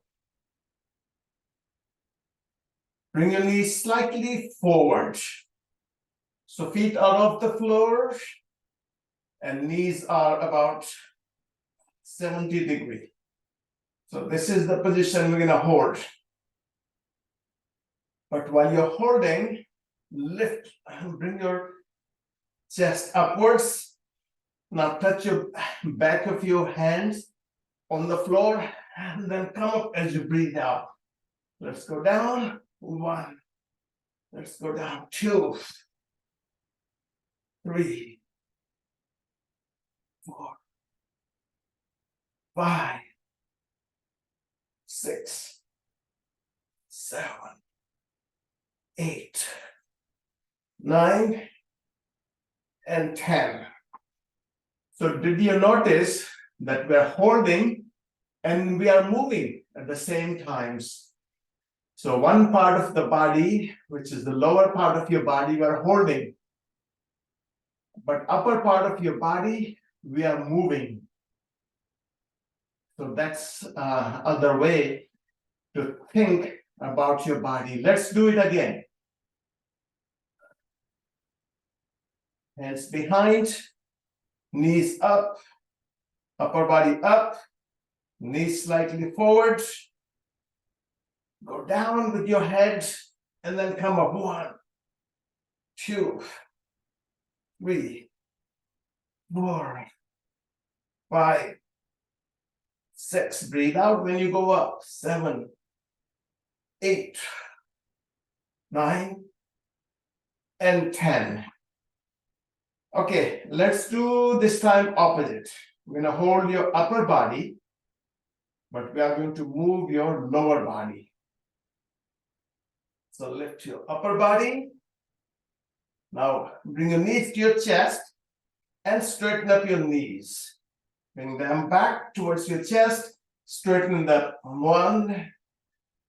Bring your knees slightly forward. So feet are off the floor and knees are about 70 degrees. So this is the position we're gonna hold. But while you're holding, lift and bring your chest upwards. Now touch your back of your hands on the floor and then come up as you breathe out. Let's go down, 1. Let's go down, 2, 3, 4, 5, 6, 7, 8, 9, and 10. So did you notice that we're holding and we are moving at the same times? So one part of the body, which is the lower part of your body, we are holding. But upper part of your body, we are moving. So that's other way to think about your body. Let's do it again. Hands behind, knees up, upper body up, knees slightly forward. Go down with your head and then come up. 1, 2, 3, 4, 5, 6. Breathe out when you go up. 7, 8, 9, and 10. Okay, let's do this time opposite. We're going to hold your upper body, but we are going to move your lower body. So lift your upper body. Now bring your knees to your chest and straighten up your knees. Bring them back towards your chest. Straighten them up. 1,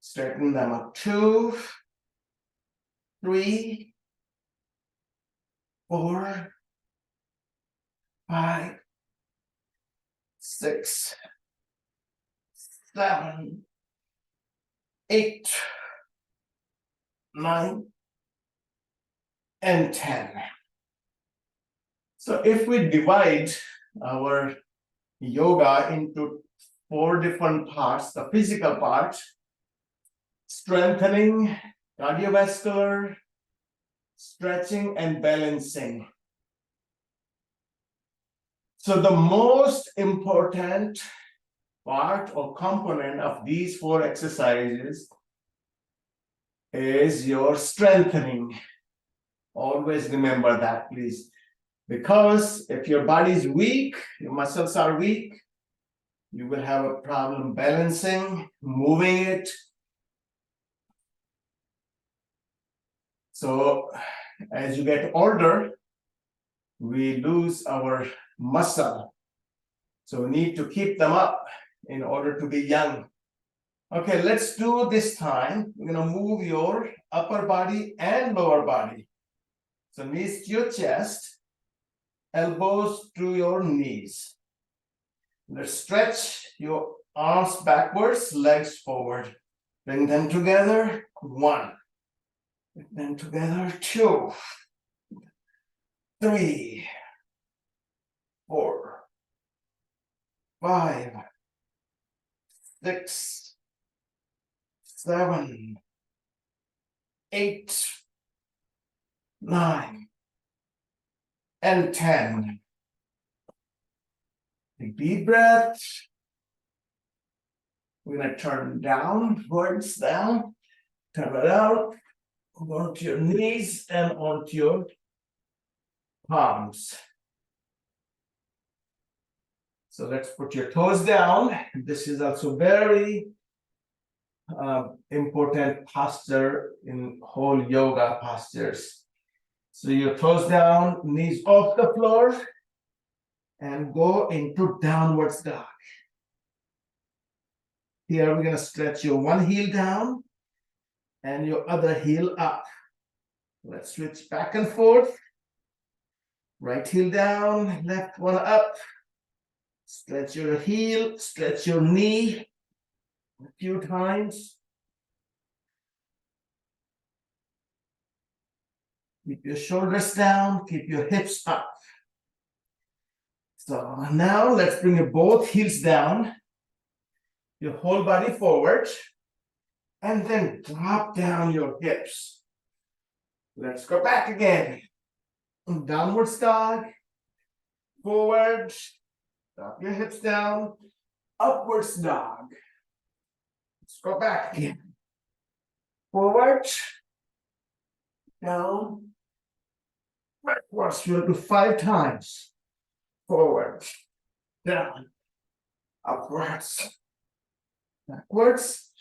straighten them up. 2, 3, 4, 5, 6, 7, 8, 9, and 10. So if we divide our yoga into 4 different parts, the physical part, strengthening, cardiovascular, stretching, and balancing. So the most important part or component of these 4 exercises is your strengthening. Always remember that, please. Because if your body is weak, your muscles are weak, you will have a problem balancing, moving it. So as you get older, we lose our muscle. So we need to keep them up in order to be young. Okay, let's do this time. We're going to move your upper body and lower body. So knees to your chest, elbows to your knees. Let's stretch your arms backwards, legs forward. Bring them together. 1. Bring them together. 2, 3, 4, 5, 6, 7, 8, 9, and 10. Take deep breath. We're going to turn downwards, down. Turn it out. Onto your knees and onto your palms. So let's put your toes down. This is also very important posture in whole yoga postures. So your toes down, knees off the floor, and go into downwards dog. Here we're going to stretch your one heel down and your other heel up. Let's switch back and forth. Right heel down, left one up. Stretch your heel, stretch your knee a few times. Keep your shoulders down, keep your hips up. So now let's bring your both heels down, your whole body forward, and then drop down your hips. Let's go back again. Downward dog, forward, drop your hips down, upwards dog. Let's go back again. Forward, down, backwards. We'll do 5 times. Forward, down, upwards, backwards.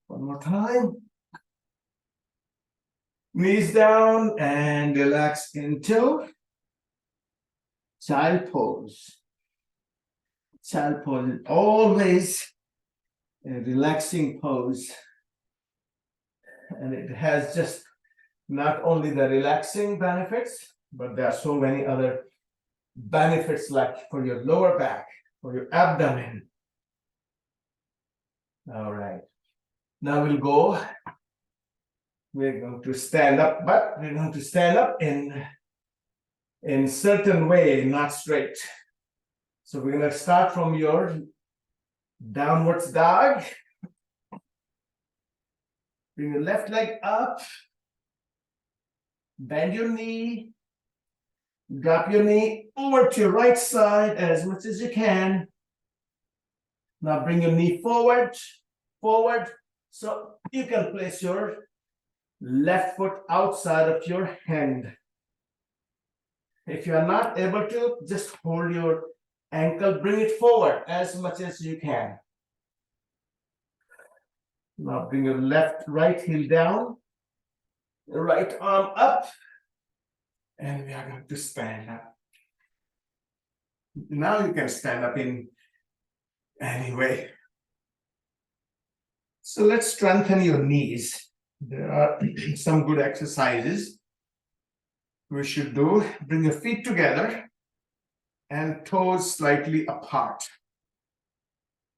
One more time. Knees down and relax into child pose. Child pose is always a relaxing pose. And it has just not only the relaxing benefits, but there are so many other benefits like for your lower back, for your abdomen. All right. Now we're going to stand up, but we're going to stand up in certain way, not straight. So we're going to start from your downwards dog. Bring your left leg up. Bend your knee. Drop your knee over to your right side as much as you can. Now bring your knee forward. So you can place your left foot outside of your hand. If you are not able to, just hold your ankle, bring it forward as much as you can. Now bring your right heel down, right arm up, and we are going to stand up. Now you can stand up in any way. So let's strengthen your knees. There are some good exercises we should do. Bring your feet together and toes slightly apart.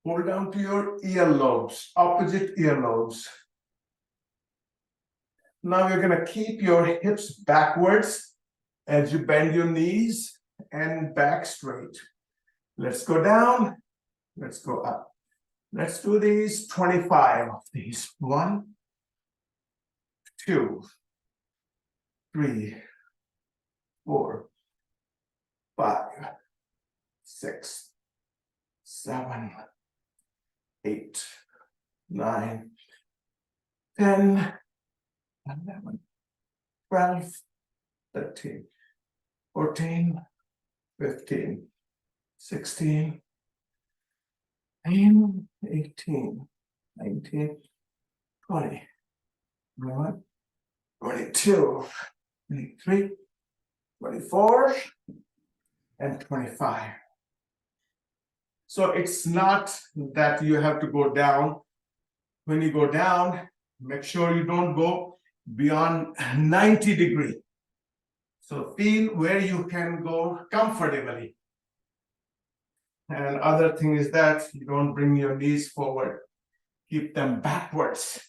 Hold down to your earlobes, opposite earlobes. Now you're going to keep your hips backwards as you bend your knees and back straight. Let's go down. Let's go up. Let's do these 25 of these. 1, 2, 3, 4, 5, 6, 7, 8, 9, 10, 11, 12, 13, 14, 15, 16, 18, 19, 20, 21, 22, 23, 24, and 25. So it's not that you have to go down. When you go down, make sure you don't go beyond 90 degrees. So feel where you can go comfortably. And other thing is that you don't bring your knees forward. Keep them backwards.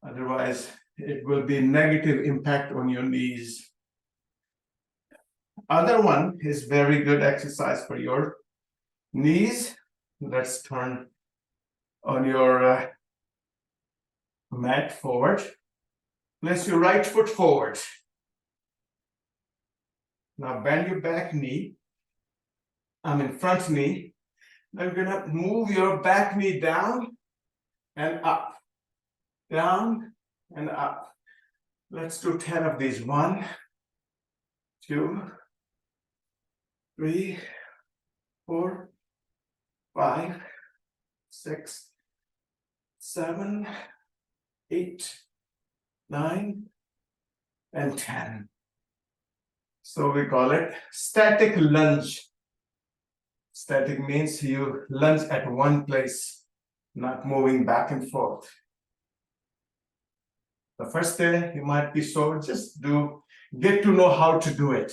Otherwise, it will be negative impact on your knees. Other one is very good exercise for your knees. Let's turn on your mat forward. Place your right foot forward. Now bend your back knee. Front knee. Now you're gonna move your back knee down and up. Down and up. Let's do 10 of these. 1, 2, 3, 4, 5, 6, 7, 8, 9, and 10. So we call it static lunge. Static means you lunge at one place, not moving back and forth. The first day you might be sore, just get to know how to do it.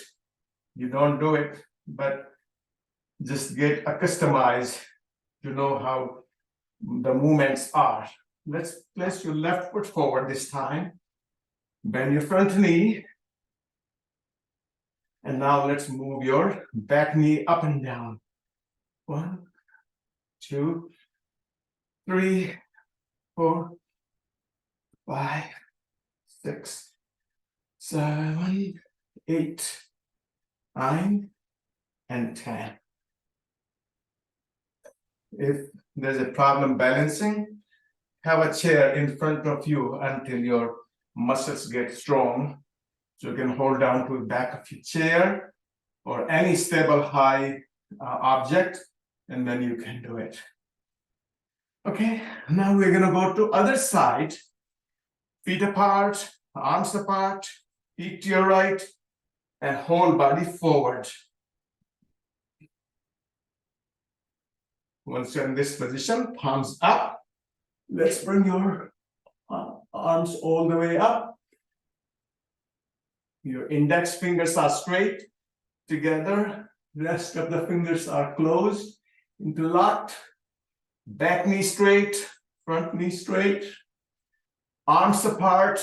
You don't do it, but just get accustomed to know how the movements are. Let's place your left foot forward this time. Bend your front knee. And now let's move your back knee up and down. 1, 2, 3, 4, 5, 6, 7, 8, 9, and 10. If there's a problem balancing, have a chair in front of you until your muscles get strong. So you can hold down to the back of your chair or any stable high object, and then you can do it. Okay, now we're gonna go to other side. Feet apart, arms apart, feet to your right, and whole body forward. Once you're in this position, palms up. Let's bring your arms all the way up. Your index fingers are straight together. Rest of the fingers are closed into locked. Back knee straight, front knee straight. Arms apart.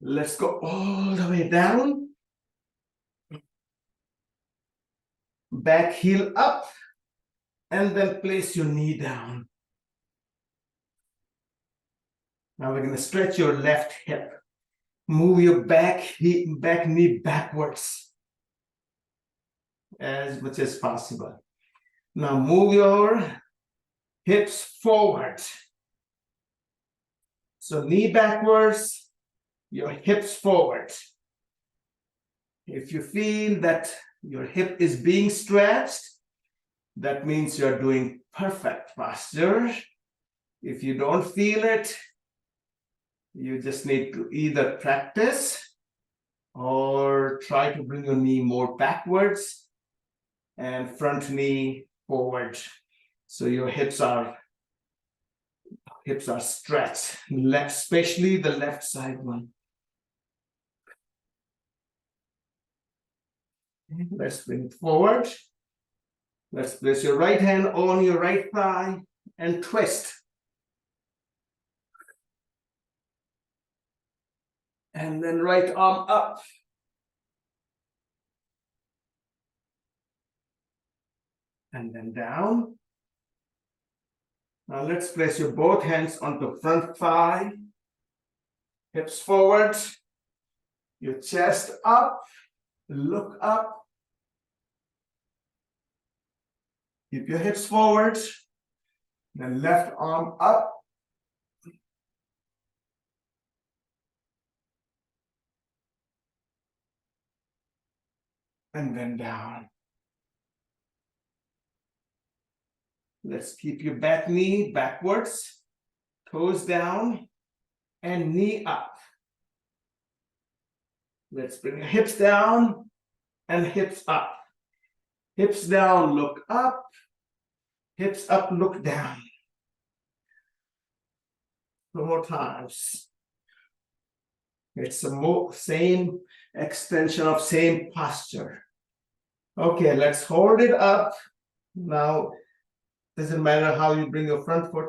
Let's go all the way down. Back heel up. And then place your knee down. Now we're going to stretch your left hip. Move your back knee backwards as much as possible. Now move your hips forward. So knee backwards, your hips forward. If you feel that your hip is being stretched, that means you're doing perfect posture. If you don't feel it, you just need to either practice or try to bring your knee more backwards and front knee forward. So your hips are stretched, especially the left side one. Let's bring it forward. Let's place your right hand on your right thigh and twist. And then right arm up. And then down. Now let's place your both hands on the front thigh. Hips forward. Your chest up. Look up. Keep your hips forward. Then left arm up. And then down. Let's keep your back knee backwards, toes down, and knee up. Let's bring your hips down and hips up. Hips down, look up. Hips up, look down. 2 more times. It's the same extension of same posture. Okay, let's hold it up. Now, doesn't matter how you bring your front foot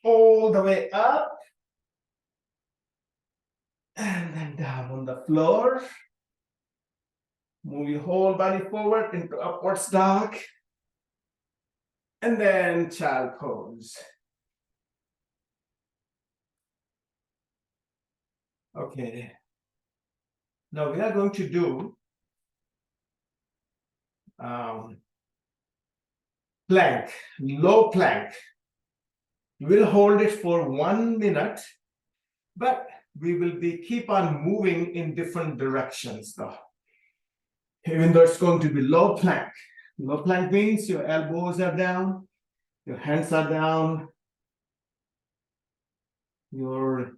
all the way up. And then down on the floor. Move your whole body forward into upwards dog. And then child pose. Okay. Now we are going to do plank, low plank. We'll hold it for 1 minute, but we will keep on moving in different directions though. Even though it's going to be low plank. Low plank means your elbows are down, your hands are down, your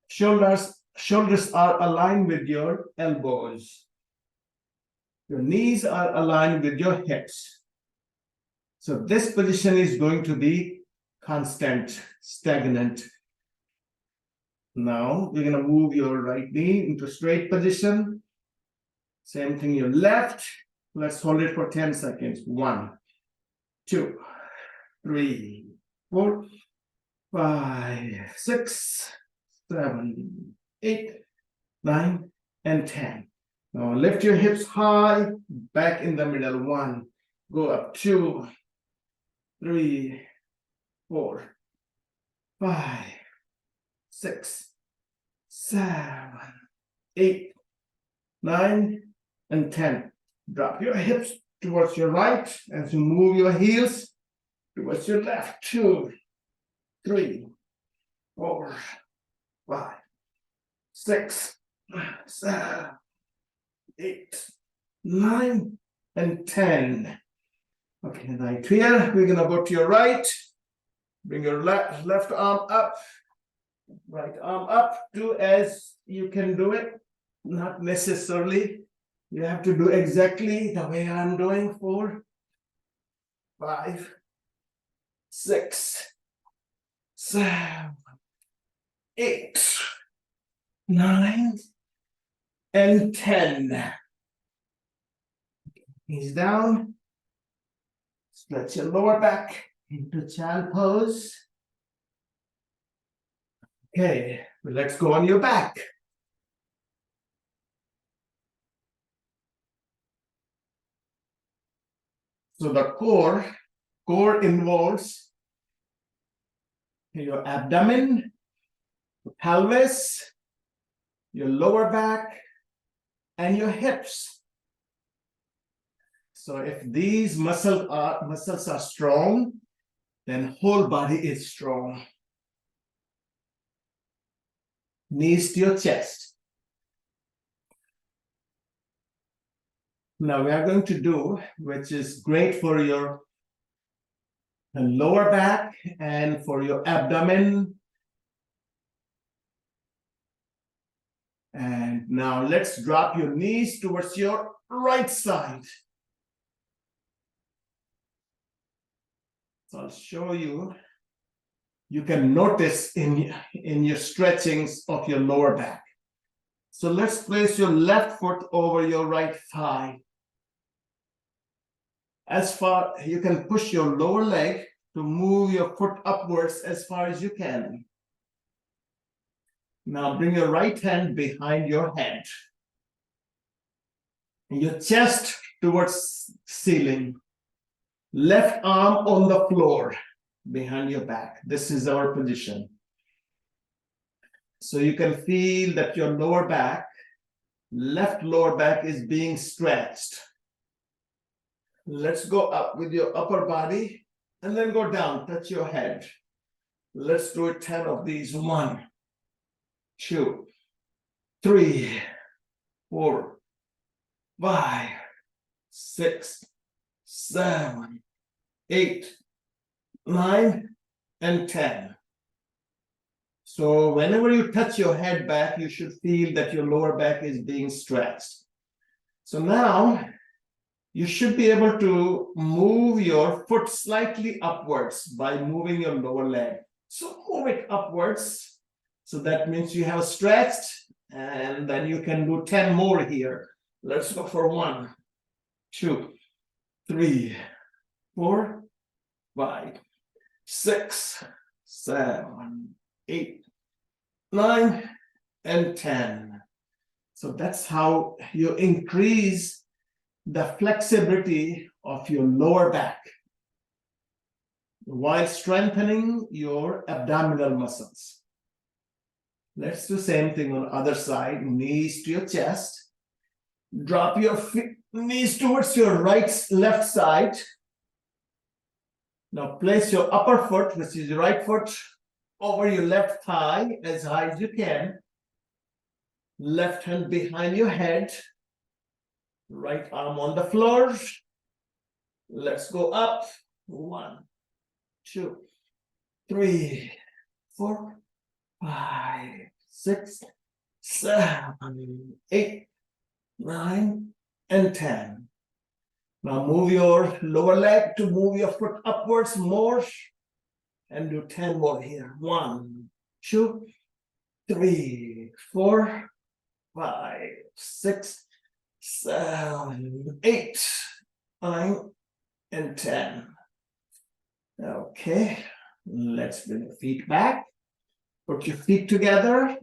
shoulders are aligned with your elbows. Your knees are aligned with your hips. So this position is going to be constant, stagnant. Now we're going to move your right knee into straight position. Same thing, your left. Let's hold it for 10 seconds. 1, 2, 3, 4, 5, 6, 7, 8, 9, and 10. Now lift your hips high, back in the middle. 1, go up. 2, 3, 4, 5, 6, 7, 8, 9, and 10. Drop your hips towards your right as you move your heels towards your left. 2, 3, 4, 5, 6, 7, 8, 9, and 10. Okay, right here, we're gonna go to your right. Bring your left arm up, right arm up. Do as you can do it. Not necessarily. You have to do exactly the way I'm doing. 4, 5, 6, 7, 8, 9, and 10. Knees down. Stretch your lower back into child pose. Okay, let's go on your back. So the core involves your abdomen, pelvis, your lower back, and your hips. So if these muscles are strong, then whole body is strong. Knees to your chest. Now we are going to do, which is great for your lower back and for your abdomen. And now let's drop your knees towards your right side. So I'll show you. You can notice in your stretchings of your lower back. So let's place your left foot over your right thigh. As far you can push your lower leg to move your foot upwards as far as you can. Now bring your right hand behind your head. And your chest towards ceiling. Left arm on the floor behind your back. This is our position. So you can feel that your lower back, left lower back is being stretched. Let's go up with your upper body and then go down, touch your head. Let's do it 10 of these. 1, 2, 3, 4, 5, 6, 7, 8, 9, and 10. So whenever you touch your head back, you should feel that your lower back is being stretched. So now you should be able to move your foot slightly upwards by moving your lower leg. So move it upwards. So that means you have stretched, and then you can do 10 more here. Let's go for 1, 2, 3, 4, 5, 6, 7, 8, 9, and 10. So that's how you increase the flexibility of your lower back while strengthening your abdominal muscles. Let's do the same thing on the other side. Knees to your chest. Drop your knees towards your left side. Now place your upper foot, which is your right foot, over your left thigh as high as you can. Left hand behind your head. Right arm on the floor. Let's go up. 1, 2, 3, 4, 5, 6, 7, 8, 9, and 10. Now move your lower leg to move your foot upwards more. And do 10 more here. 1, 2, 3, 4, 5, 6, 7, 8, 9, and 10. Okay, let's bring your feet back. Put your feet together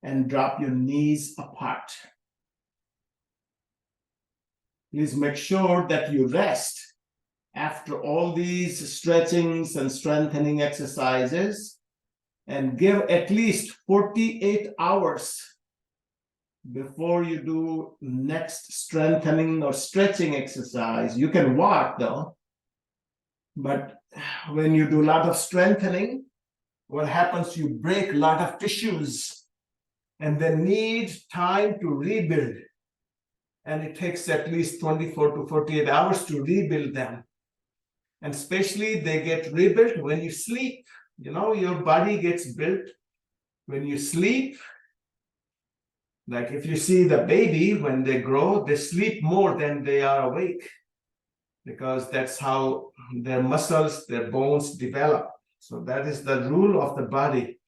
and drop your knees apart. Please make sure that you rest after all these stretchings and strengthening exercises, and give at least 48 hours before you do next strengthening or stretching exercise. You can walk though, but when you do a lot of strengthening, what happens, you break a lot of tissues and they need time to rebuild. And it takes at least 24 to 48 hours to rebuild them. And especially they get rebuilt when you sleep. You know, your body gets built when you sleep. Like if you see the baby, when they grow, they sleep more than they are awake, because that's how their muscles, their bones develop. So that is the rule of the body.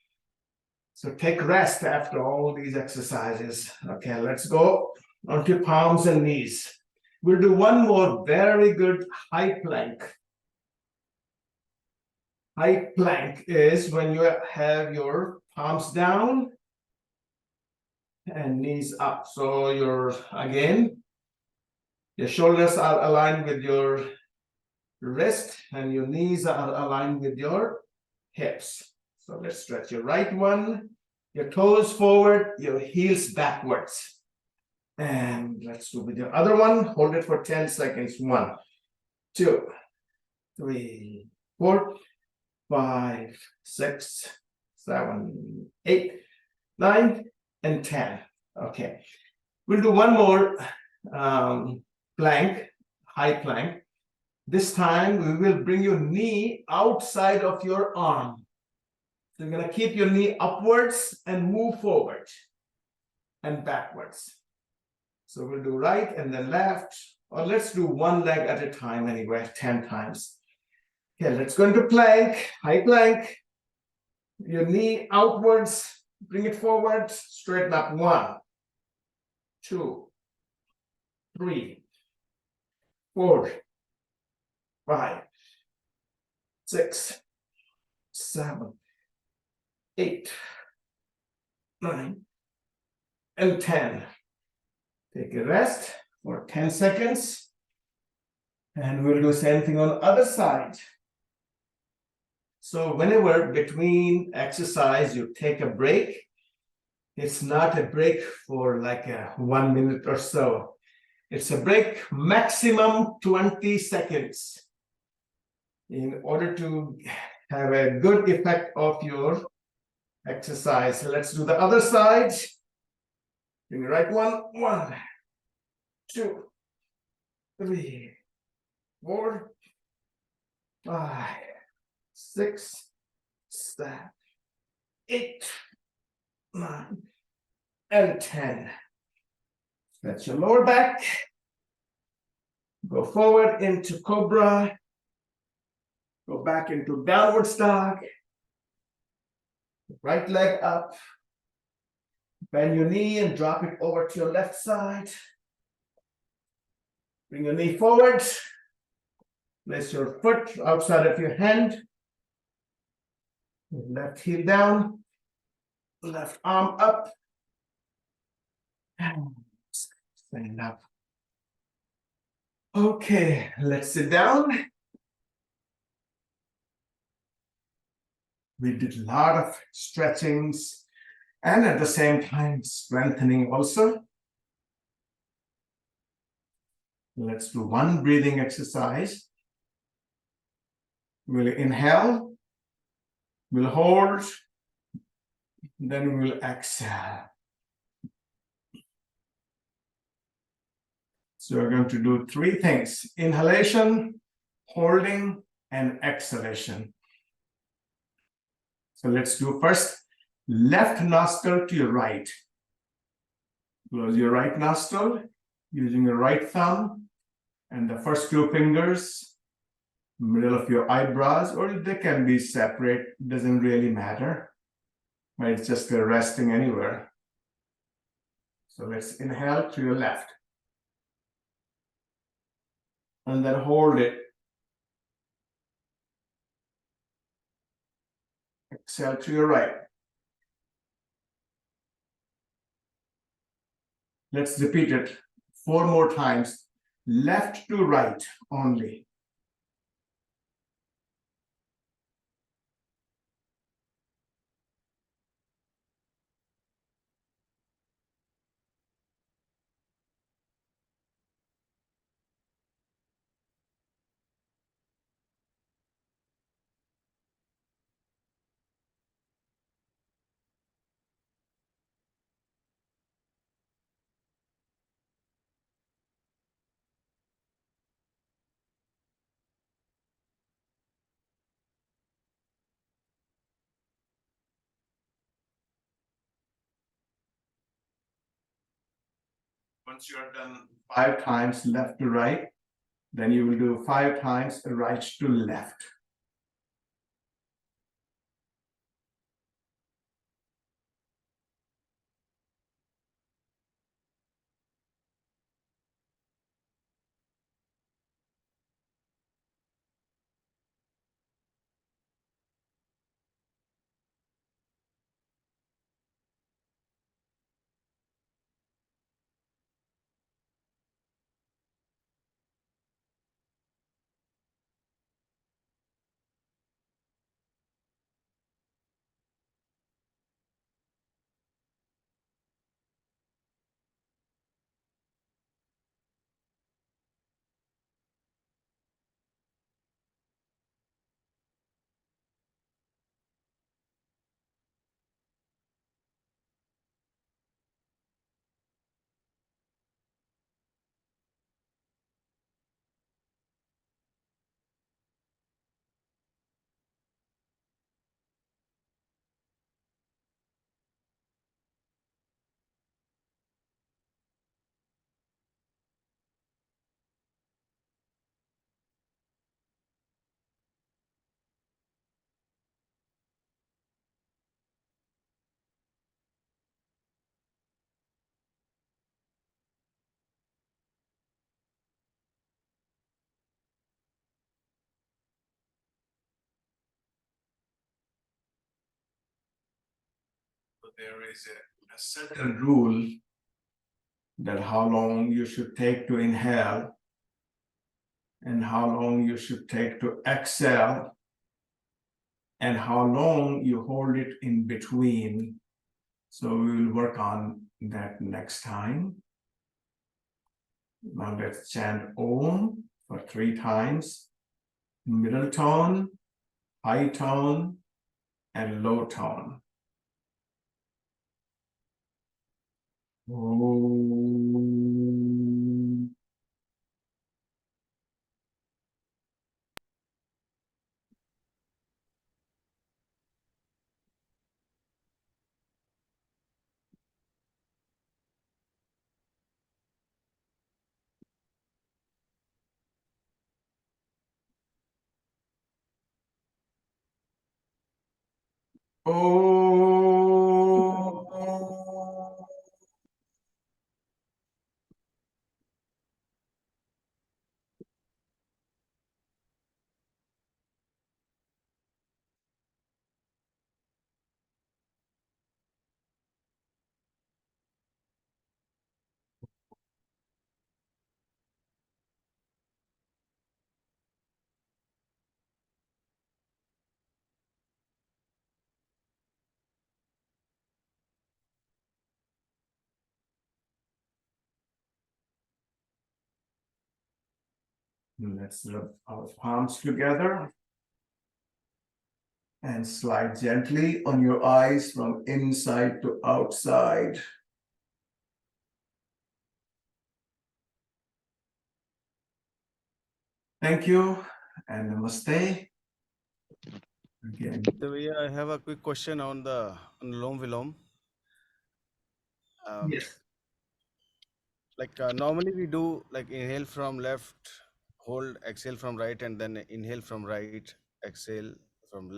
So take rest after all these exercises. Okay, let's go onto palms and knees. We'll do one more very good high plank. High plank is when you have your palms down and knees up. So your shoulders are aligned with your wrist and your knees are aligned with your hips. So let's stretch your right one, your toes forward, your heels backwards. And let's do with your other one. Hold it for 10 seconds. 1, 2, 3, 4, 5, 6, 7, 8, 9, and 10. Okay. We'll do one more plank, high plank. This time we will bring your knee outside of your arm. So you're going to keep your knee upwards and move forward and backwards. So we'll do right and then left, or let's do one leg at a time anyway, 10 times. Okay, let's go into plank, high plank. Your knee outwards, bring it forward, straighten up. 1, 2, 3, 4, 5, 6, 7, 8, 9, and 10. Take a rest for 10 seconds. And we'll do the same thing on the other side. So whenever between exercise you take a break, it's not a break for like 1 minute or so. It's a break maximum 20 seconds in order to have a good effect of your exercise. So let's do the other side. Bring the right one. 1, 2, 3, 4, 5, 6, 7, 8, 9, and 10. Stretch your lower back. Go forward into cobra. Go back into downward dog. Right leg up. Bend your knee and drop it over to your left side. Bring your knee forward. Place your foot outside of your hand. Left heel down. Left arm up. And stand up. Okay, let's sit down. We did a lot of stretchings and at the same time strengthening also. Let's do one breathing exercise. We'll inhale, we'll hold, then we'll exhale. So we're going to do 3 things: inhalation, holding, and exhalation. So let's do first left nostril to your right. Close your right nostril using your right thumb and the first 2 fingers, middle of your eyebrows, or they can be separate, doesn't really matter, but it's just resting anywhere. So let's inhale to your left. And then hold it. Exhale to your right. Let's repeat it 4 more times. Left to right only. Once you are done 5 times left to right, then you will do 5 times right to left. So there is a certain rule that how long you should take to inhale and how long you should take to exhale and how long you hold it in between. So we will work on that next time. Now let's chant Om for 3 times. Middle tone, high tone, and low tone. Om. Om. Let's rub our palms together and slide gently on your eyes from inside to outside. Thank you and namaste. Again. I have a quick question on the Lom Vilom. Yes. Normally we do like inhale from left, hold, exhale from right, and then inhale from right, exhale from left.